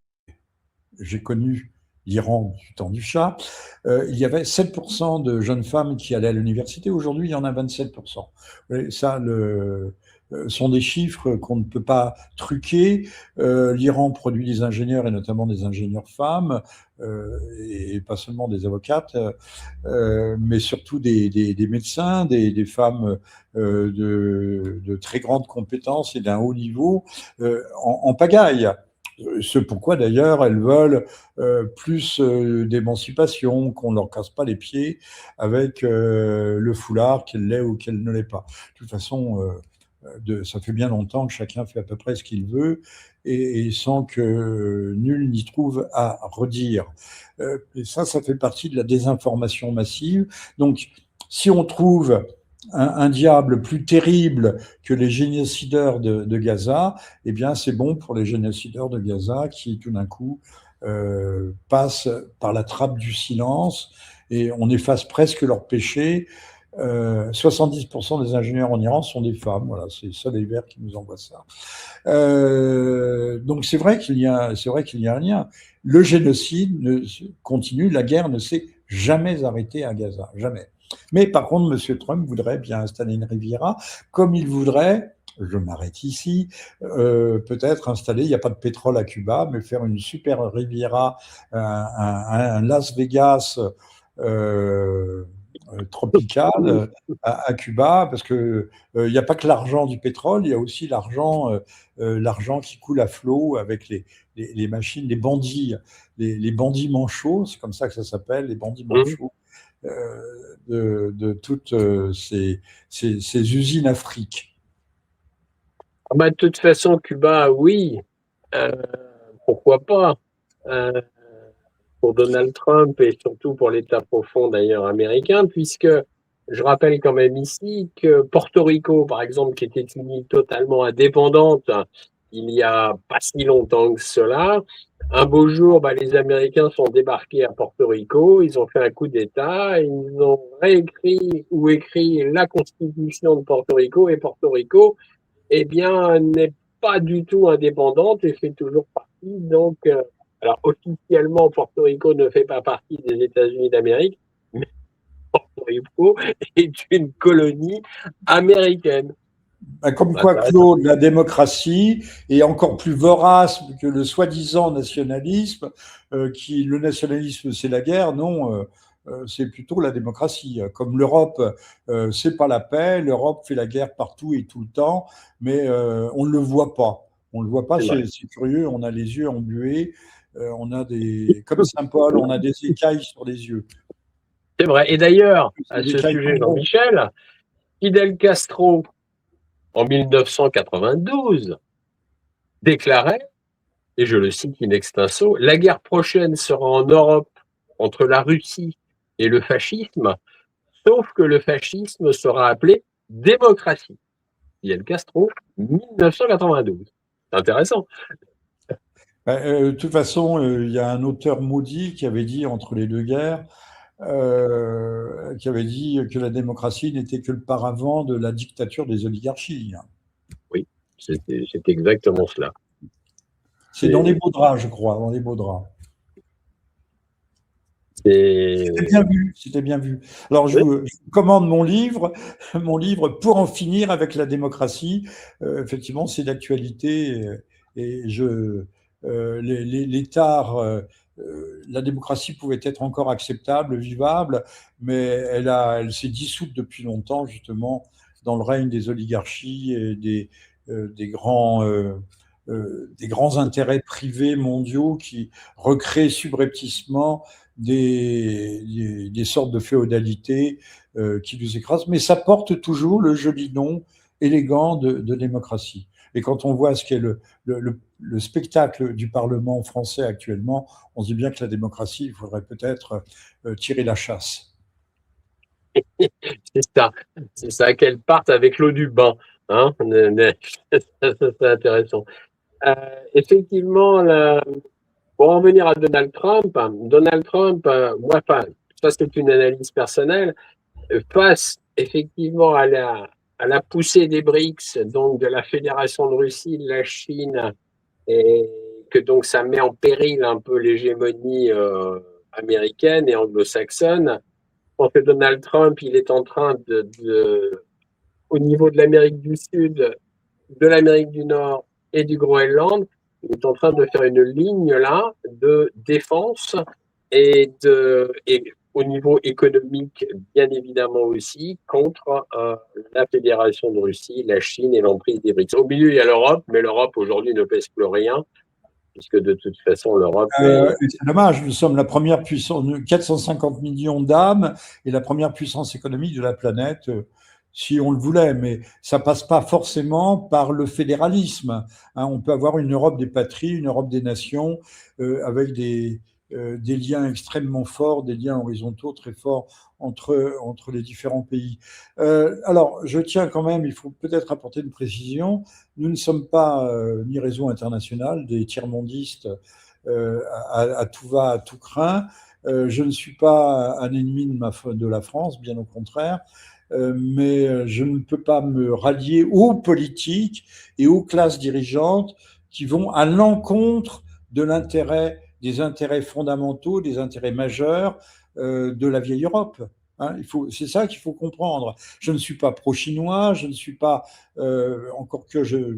j'ai connu l'Iran du temps du Shah, il y avait 7% de jeunes femmes qui allaient à l'université. Aujourd'hui, il y en a 27%. Et ça, sont des chiffres qu'on ne peut pas truquer. L'Iran produit des ingénieurs, et notamment des ingénieurs femmes, et pas seulement des avocates, mais surtout des médecins, des femmes de très grandes compétences et d'un haut niveau, en pagaille. Ce pourquoi d'ailleurs elles veulent plus d'émancipation, qu'on ne leur casse pas les pieds avec le foulard, qu'elle l'est ou qu'elle ne l'est pas. De toute façon, ça fait bien longtemps que chacun fait à peu près ce qu'il veut et sans que nul n'y trouve à redire. Et ça fait partie de la désinformation massive. Donc, si on trouve un diable plus terrible que les génocideurs de Gaza, eh bien, c'est bon pour les génocideurs de Gaza qui, tout d'un coup, passent par la trappe du silence et on efface presque leurs péchés. 70% des ingénieurs en Iran sont des femmes. Voilà, c'est Soleil Vert qui nous envoie ça. Donc c'est vrai qu'il y a un lien. Le génocide continue, la guerre ne s'est jamais arrêtée à Gaza, jamais. Mais par contre, M. Trump voudrait bien installer une Riviera, comme il voudrait, je m'arrête ici, peut-être installer, il n'y a pas de pétrole à Cuba, mais faire une super Riviera, un Las Vegas tropical à Cuba, parce que il n'y a pas que l'argent du pétrole, il y a aussi l'argent qui coule à flot avec les machines, les bandits manchots, c'est comme ça que ça s'appelle, les bandits manchots, de toutes ces usines afriques. De toute façon, Cuba, oui, pourquoi pas, pour Donald Trump et surtout pour l'État profond d'ailleurs américain, puisque je rappelle quand même ici que Porto Rico, par exemple, qui était une île totalement indépendante il y a pas si longtemps que cela, un beau jour, les Américains sont débarqués à Porto Rico, ils ont fait un coup d'État, ils ont réécrit ou écrit la constitution de Porto Rico, et Porto Rico, eh bien, n'est pas du tout indépendante et fait toujours partie. Donc, alors officiellement, Porto Rico ne fait pas partie des États-Unis d'Amérique, mais Porto Rico est une colonie américaine. Comme quoi, Claude, la démocratie est encore plus vorace que le soi-disant nationalisme, le nationalisme c'est la guerre, non, c'est plutôt la démocratie. Comme l'Europe, c'est pas la paix, l'Europe fait la guerre partout et tout le temps, mais on ne le voit pas. On ne le voit pas, c'est curieux, on a les yeux embués, on a comme Saint-Paul, on a des écailles sur les yeux. C'est vrai. Et d'ailleurs, à ce sujet, Jean-Michel, Fidel Castro, en 1992, déclarait, et je le cite in extenso, la guerre prochaine sera en Europe entre la Russie et le fascisme, sauf que le fascisme sera appelé démocratie. Fidel Castro, 1992. C'est intéressant. De toute façon, il y a un auteur maudit qui avait dit entre les deux guerres, qui avait dit que la démocratie n'était que le paravent de la dictature des oligarchies. Oui, c'est exactement cela. C'est dans les beaux draps, je crois, dans les beaux draps. C'était bien vu, c'était bien vu. Alors, je vous commande mon livre Pour en finir avec la démocratie. Effectivement, c'est d'actualité et les tares, la démocratie pouvait être encore acceptable, vivable, mais elle s'est dissoute depuis longtemps, justement, dans le règne des oligarchies et des grands intérêts privés mondiaux qui recréent subrepticement des sortes de féodalité qui nous écrasent, mais ça porte toujours le joli nom élégant de démocratie. Et quand on voit ce qu'est le spectacle du Parlement français actuellement, on se dit bien que la démocratie, il faudrait peut-être tirer la chasse. C'est ça, qu'elle parte avec l'eau du bain. Hein, c'est intéressant. Effectivement, pour en venir à Donald Trump, moi, ça c'est une analyse personnelle, face effectivement à la poussée des BRICS, donc de la Fédération de Russie, de la Chine, et que donc ça met en péril un peu l'hégémonie américaine et anglo-saxonne. Je pense que Donald Trump, il est en train au niveau de l'Amérique du Sud, de l'Amérique du Nord et du Groenland, il est en train de faire une ligne là de défense et au niveau économique, bien évidemment aussi, contre la Fédération de Russie, la Chine et l'emprise des BRICS. Au milieu, il y a l'Europe, mais l'Europe aujourd'hui ne pèse plus rien, puisque de toute façon, l'Europe c'est dommage, nous sommes la première puissance, 450 millions d'âmes et la première puissance économique de la planète, si on le voulait, mais ça passe pas forcément par le fédéralisme. Hein, on peut avoir une Europe des patries, une Europe des nations, avec des liens extrêmement forts, des liens horizontaux très forts entre les différents pays. Alors, je tiens quand même, il faut peut-être apporter une précision, nous ne sommes pas ni réseau international des tiers-mondistes à tout va, à tout craint. Je ne suis pas un ennemi de la France, bien au contraire. Mais je ne peux pas me rallier aux politiques et aux classes dirigeantes qui vont à l'encontre des intérêts fondamentaux, des intérêts majeurs de la vieille Europe. Hein, c'est ça qu'il faut comprendre. Je ne suis pas pro-chinois, je ne suis pas encore que je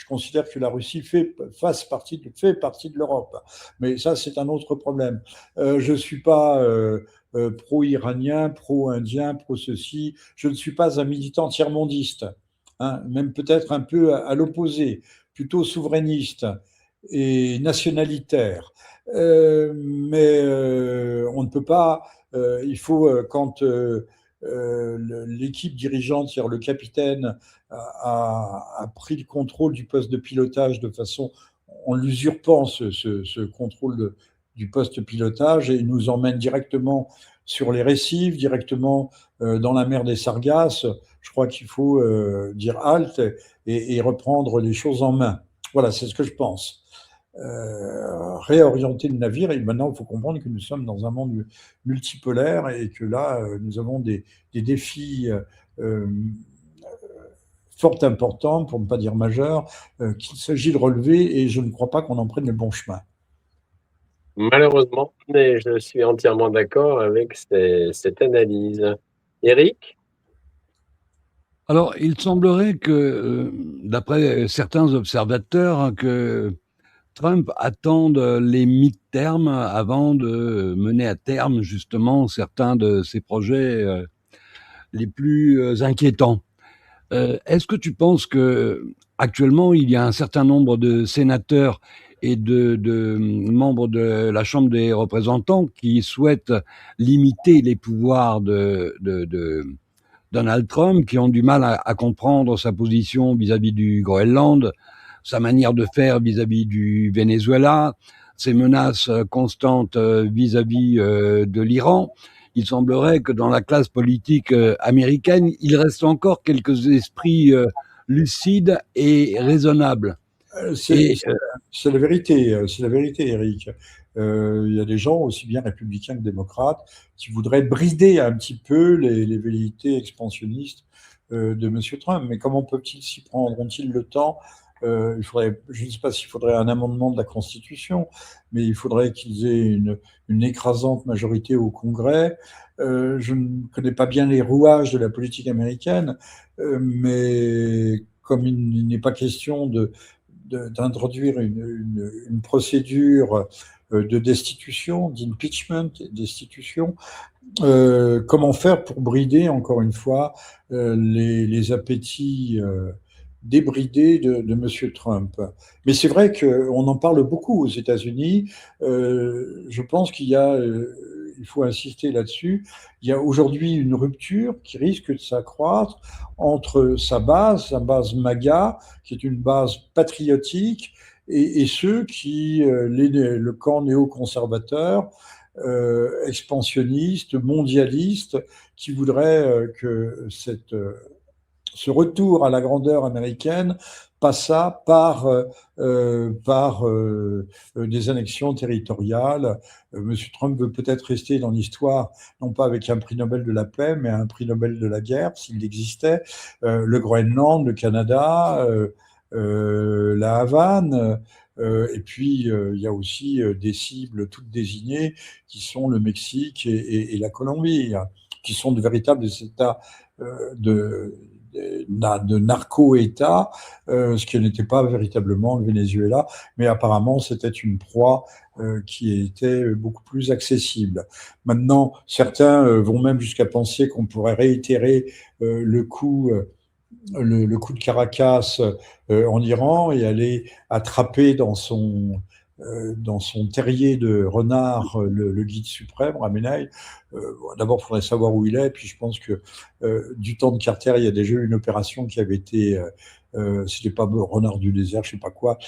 considère que la Russie fait partie de l'Europe. Mais ça, c'est un autre problème. Je suis pas pro-iranien, pro-indien, pro-ceci. Je ne suis pas un militant tiers-mondiste, hein, même peut-être un peu à l'opposé, plutôt souverainiste et nationalitaire. Mais on ne peut pas. Il faut, quand l'équipe dirigeante, c'est-à-dire le capitaine, a pris le contrôle du poste de pilotage de façon, en l'usurpant ce contrôle du poste de pilotage et nous emmène directement sur les récifs, directement dans la mer des Sargasses. Je crois qu'il faut dire halte et reprendre les choses en main. Voilà, c'est ce que je pense. réorienter le navire. Et maintenant, il faut comprendre que nous sommes dans un monde multipolaire et que là, nous avons des défis fort importants, pour ne pas dire majeurs, qu'il s'agit de relever, et je ne crois pas qu'on en prenne le bon chemin. Malheureusement, mais je suis entièrement d'accord avec cette analyse. Eric? Alors, il semblerait que, d'après certains observateurs, hein, que Trump attende les mi-termes avant de mener à terme justement certains de ses projets les plus inquiétants. Est-ce que tu penses que actuellement il y a un certain nombre de sénateurs et de membres de la Chambre des représentants qui souhaitent limiter les pouvoirs de Donald Trump, qui ont du mal à comprendre sa position vis-à-vis du Groenland, sa manière de faire vis-à-vis du Venezuela, ses menaces constantes vis-à-vis de l'Iran? Il semblerait que dans la classe politique américaine, il reste encore quelques esprits lucides et raisonnables. Et C'est la vérité, Eric. Il y a des gens, aussi bien républicains que démocrates, qui voudraient brider un petit peu les velléités expansionnistes de M. Trump. Mais comment peuvent-ils s'y prendre? Ont-ils le temps? Je ne sais pas s'il faudrait un amendement de la Constitution, mais il faudrait qu'ils aient une écrasante majorité au Congrès. Je ne connais pas bien les rouages de la politique américaine, mais comme il n'est pas question d'introduire une procédure de destitution, d'impeachment, destitution. Comment faire pour brider, encore une fois, les appétits débridés de M. Trump? Mais c'est vrai qu'on en parle beaucoup aux États-Unis. Je pense il faut insister là-dessus. Il y a aujourd'hui une rupture qui risque de s'accroître entre sa base MAGA, qui est une base patriotique, et ceux qui, le camp néoconservateur, expansionniste, mondialiste, qui voudraient que ce retour à la grandeur américaine passa par des annexions territoriales. Monsieur Trump veut peut-être rester dans l'histoire, non pas avec un prix Nobel de la paix, mais un prix Nobel de la guerre, s'il existait. Le Groenland, le Canada, la Havane. Et puis, il y a aussi des cibles toutes désignées qui sont le Mexique et la Colombie, qui sont de véritables États de narco-États, ce qui n'était pas véritablement le Venezuela, mais apparemment c'était une proie qui était beaucoup plus accessible. Maintenant, certains vont même jusqu'à penser qu'on pourrait réitérer le coup de Caracas en Iran et aller attraper dans son terrier de renard le guide suprême, Ramenei. D'abord, il faudrait savoir où il est. Puis je pense que du temps de Carter, il y a déjà eu une opération qui avait été, c'était pas renard du désert, je sais pas quoi.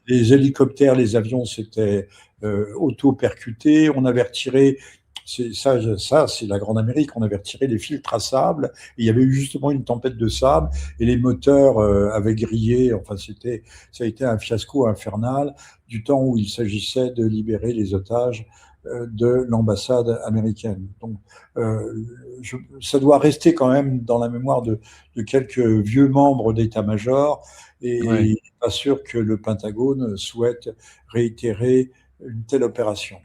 Les hélicoptères, les avions s'étaient auto-percutés. On avait retiré, ça c'est la grande Amérique, on avait retiré les filtres à sable. Et il y avait eu justement une tempête de sable et les moteurs avaient grillé. Enfin, ça a été un fiasco infernal du temps où il s'agissait de libérer les otages de l'ambassade américaine. Donc, ça doit rester quand même dans la mémoire de quelques vieux membres d'état-major, et ouais. pas sûr que le Pentagone souhaite réitérer une telle opération.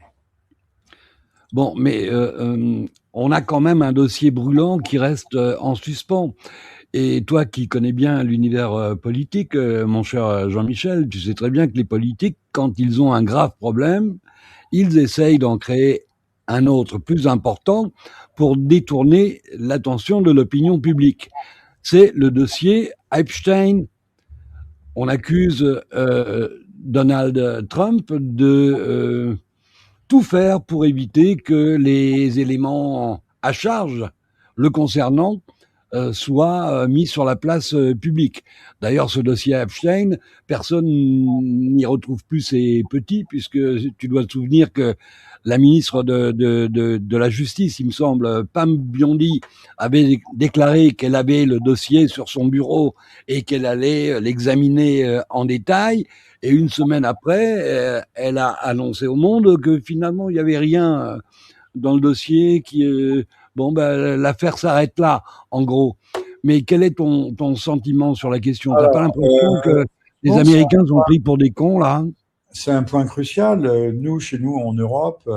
Bon, mais on a quand même un dossier brûlant qui reste en suspens. Et toi qui connais bien l'univers politique, mon cher Jean-Michel, tu sais très bien que les politiques, quand ils ont un grave problème, ils essayent d'en créer un autre plus important pour détourner l'attention de l'opinion publique. C'est le dossier Epstein. On accuse Donald Trump de tout faire pour éviter que les éléments à charge le concernant soit mis sur la place publique. D'ailleurs, ce dossier Epstein, personne n'y retrouve plus ses petits, puisque tu dois te souvenir que la ministre de la Justice, il me semble, Pam Biondi, avait déclaré qu'elle avait le dossier sur son bureau et qu'elle allait l'examiner en détail. Et une semaine après, elle a annoncé au monde que finalement, il n'y avait rien dans le dossier bon, ben, l'affaire s'arrête là, en gros. Mais quel est ton sentiment sur la question? T'as pas Alors, l'impression que les non, Américains sont pris pour des cons, là? c'est un point crucial. Nous, chez nous, en Europe,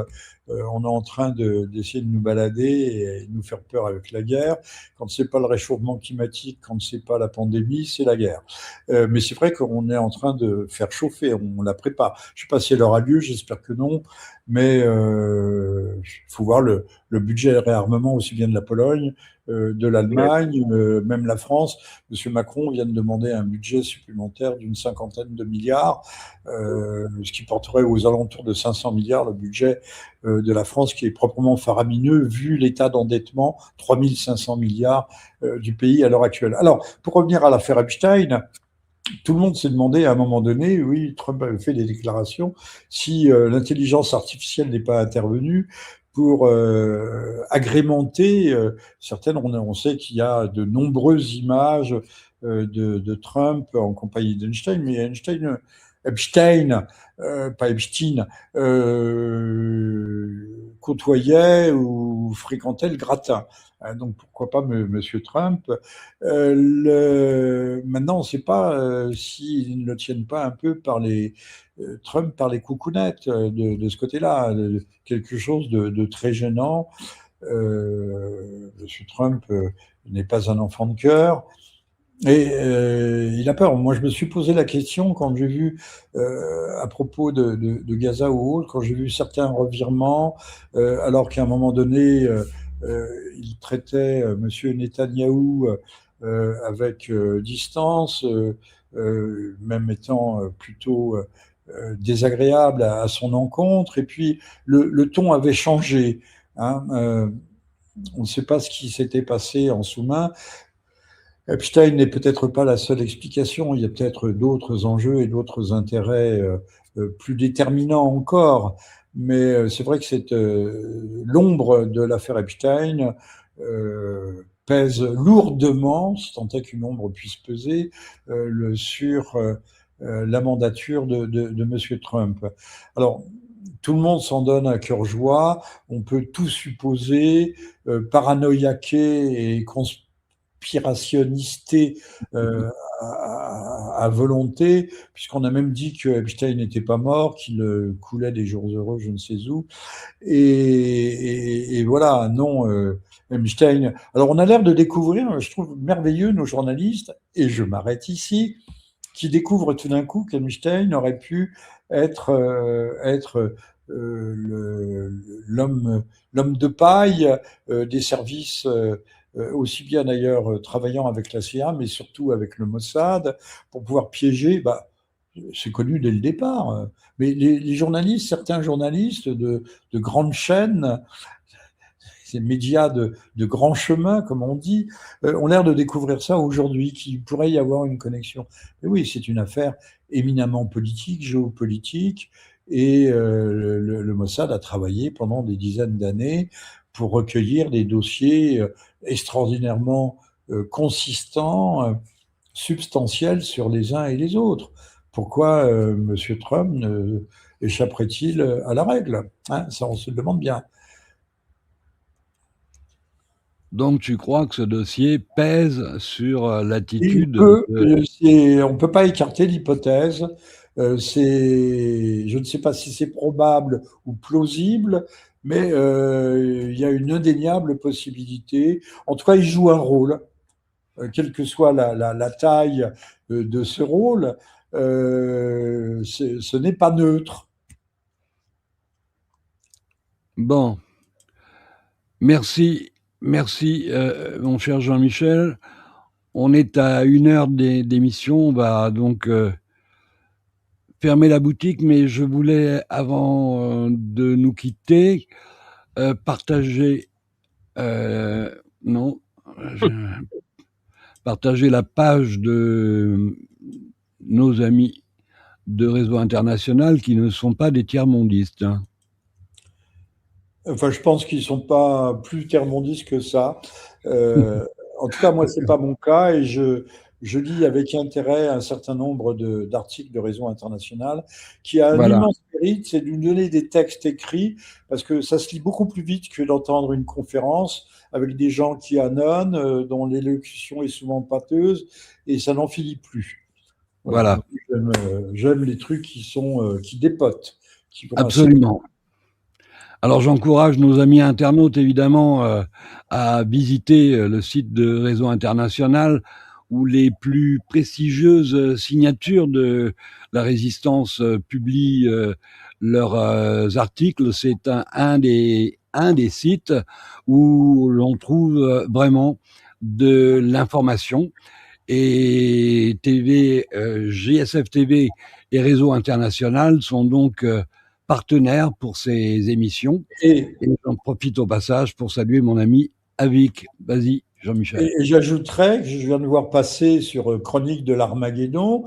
on est en train d'essayer de nous balader et de nous faire peur avec la guerre. Quand c'est pas le réchauffement climatique, quand c'est pas la pandémie, c'est la guerre. Mais c'est vrai qu'on est en train de faire chauffer, on la prépare. Je sais pas si elle aura lieu, j'espère que non. Mais il faut voir le budget de réarmement aussi bien de la Pologne, de l'Allemagne, même la France. Monsieur Macron vient de demander un budget supplémentaire d'une 50aine de milliards, ce qui porterait aux alentours de 500 milliards le budget de la France, qui est proprement faramineux vu l'état d'endettement, 3500 milliards du pays à l'heure actuelle. Alors, pour revenir à l'affaire Epstein, tout le monde s'est demandé à un moment donné, oui, Trump avait fait des déclarations, si l'intelligence artificielle n'est pas intervenue pour agrémenter certaines. On sait qu'il y a de nombreuses images de Trump en compagnie d'Einstein, mais Epstein, pas Epstein, côtoyait ou fréquentait le gratin. Donc pourquoi pas Monsieur Trump. Maintenant, on ne sait pas s'ils ne le tiennent pas un peu par Trump par les coucounettes de ce côté-là, quelque chose de très gênant. Monsieur Trump n'est pas un enfant de cœur. Et il a peur. Moi, je me suis posé la question quand j'ai vu, à propos de Gaza ou autre, quand j'ai vu certains revirements, alors qu'à un moment donné, il traitait Monsieur Netanyahou avec distance, même étant plutôt désagréable à son encontre. Et puis, le ton avait changé. Hein, on ne sait pas ce qui s'était passé en sous-main. Epstein n'est peut-être pas la seule explication, il y a peut-être d'autres enjeux et d'autres intérêts plus déterminants encore, mais c'est vrai que l'ombre de l'affaire Epstein pèse lourdement, si tant est qu'une ombre puisse peser, sur la mandature de Monsieur Trump. Alors, tout le monde s'en donne à cœur joie, on peut tout supposer, paranoïaquer et conspirationnisté à volonté, puisqu'on a même dit que Epstein n'était pas mort, qu'il coulait des jours heureux, je ne sais où. Et voilà, non, Epstein. Alors on a l'air de découvrir, je trouve merveilleux nos journalistes, et je m'arrête ici, qui découvrent tout d'un coup qu'Einstein aurait pu être l'homme de paille des services, aussi bien d'ailleurs travaillant avec la CIA, mais surtout avec le Mossad, pour pouvoir piéger. C'est connu dès le départ. Mais les journalistes, certains journalistes de grandes chaînes, ces médias de grand chemin, comme on dit, ont l'air de découvrir ça aujourd'hui, qu'il pourrait y avoir une connexion. Mais oui, c'est une affaire éminemment politique, géopolitique, et le Mossad a travaillé pendant des dizaines d'années pour recueillir des dossiers extraordinairement consistants, substantiels sur les uns et les autres. Pourquoi M. Trump échapperait-il à la règle, hein? Ça, on se le demande bien. Donc tu crois que ce dossier pèse sur l'attitude On ne peut pas écarter l'hypothèse. Je ne sais pas si c'est probable ou plausible, mais il y a une indéniable possibilité. En tout cas, il joue un rôle, quelle que soit la taille de ce rôle. Ce n'est pas neutre. Bon, merci, mon cher Jean-Michel. On est à 1 heure d'émission, on va donc fermer la boutique, mais je voulais, avant de nous quitter, partager... non, partager la page de nos amis de Réseau International qui ne sont pas des tiers-mondistes. Hein. Enfin, je pense qu'ils ne sont pas plus tiers-mondistes que ça. En tout cas, moi, ce n'est pas mon cas et je lis avec intérêt un certain nombre d'articles de Réseau International qui a un immense mérite, c'est de nous donner des textes écrits parce que ça se lit beaucoup plus vite que d'entendre une conférence avec des gens qui annonnent, dont l'élocution est souvent pâteuse et ça n'en finit plus. Voilà. J'aime les trucs qui dépotent. Absolument. Alors j'encourage nos amis internautes évidemment à visiter le site de Réseau International où les plus prestigieuses signatures de la résistance publient leurs articles. C'est un des sites où l'on trouve vraiment de l'information. Et GSF TV et Réseau International sont donc partenaires pour ces émissions. Et j'en profite au passage pour saluer mon ami Avik. Vas-y, Jean-Michel. Et j'ajouterais que je viens de voir passer sur Chronique de l'Armageddon,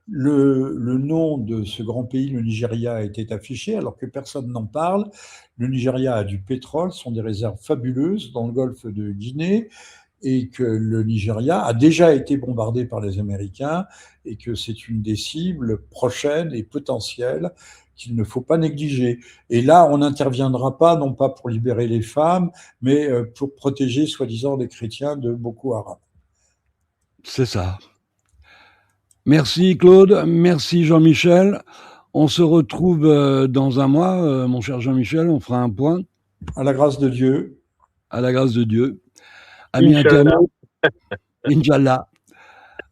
le nom de ce grand pays, le Nigeria, était affiché alors que personne n'en parle. Le Nigeria a du pétrole, ce sont des réserves fabuleuses dans le golfe de Guinée, et que le Nigeria a déjà été bombardé par les Américains et que c'est une des cibles prochaines et potentielles qu'il ne faut pas négliger. Et là, on n'interviendra pas, non pas pour libérer les femmes, mais pour protéger, soi-disant, les chrétiens de Boko Haram. C'est ça. Merci Claude, merci Jean-Michel. On se retrouve dans un mois, mon cher Jean-Michel, on fera un point. À la grâce de Dieu. À la grâce de Dieu. Amis internautes, Inch'Allah.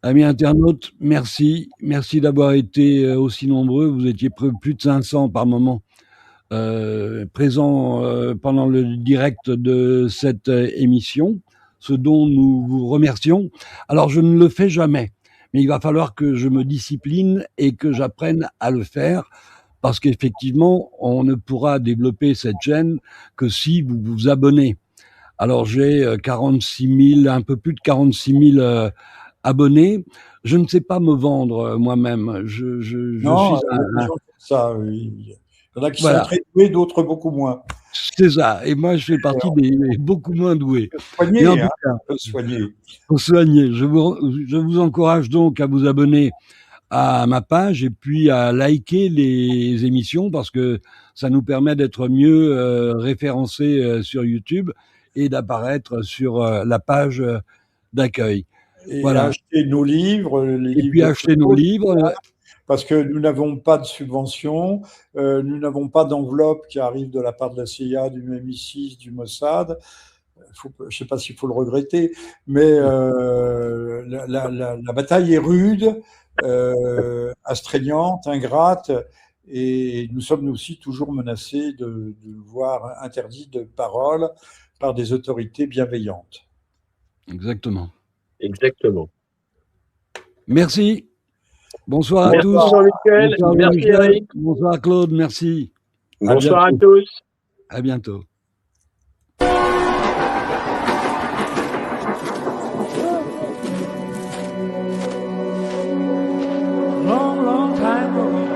Amis internautes, merci. Merci d'avoir été aussi nombreux. Vous étiez plus de 500 par moment présents pendant le direct de cette émission, ce dont nous vous remercions. Alors, je ne le fais jamais, mais il va falloir que je me discipline et que j'apprenne à le faire parce qu'effectivement, on ne pourra développer cette chaîne que si vous vous abonnez. Alors, j'ai 46 000, un peu plus de 46 000 abonnés. Je ne sais pas me vendre moi-même. Non, je suis ça, oui. Il y en a qui sont très doués, d'autres beaucoup moins. C'est ça. Et moi, je fais partie des beaucoup moins doués. Soigner, soigner. Soigner. Je vous encourage donc à vous abonner à ma page et puis à liker les émissions parce que ça nous permet d'être mieux référencés sur YouTube et d'apparaître sur la page d'accueil. Et acheter nos livres. Acheter nos livres. Parce que nous n'avons pas de subvention, nous n'avons pas d'enveloppe qui arrive de la part de la CIA, du MI6, du Mossad. Je ne sais pas s'il faut le regretter, mais la bataille est rude, astreignante, ingrate, et nous sommes aussi toujours menacés de voir interdits de parole par des autorités bienveillantes. Exactement. Exactement. Merci. Bonsoir à tous. Jean-Michel. Merci Eric. Bonsoir Claude, merci. Bonsoir à tous. À bientôt. Long, long time ago.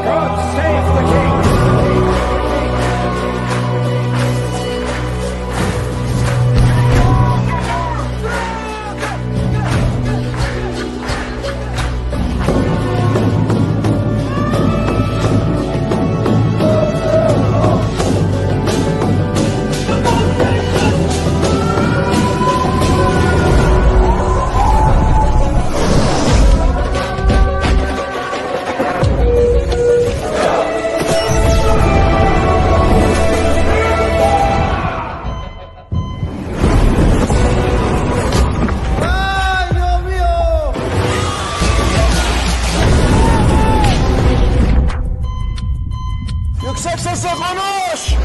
God save the king. Yüksek sesle konuş!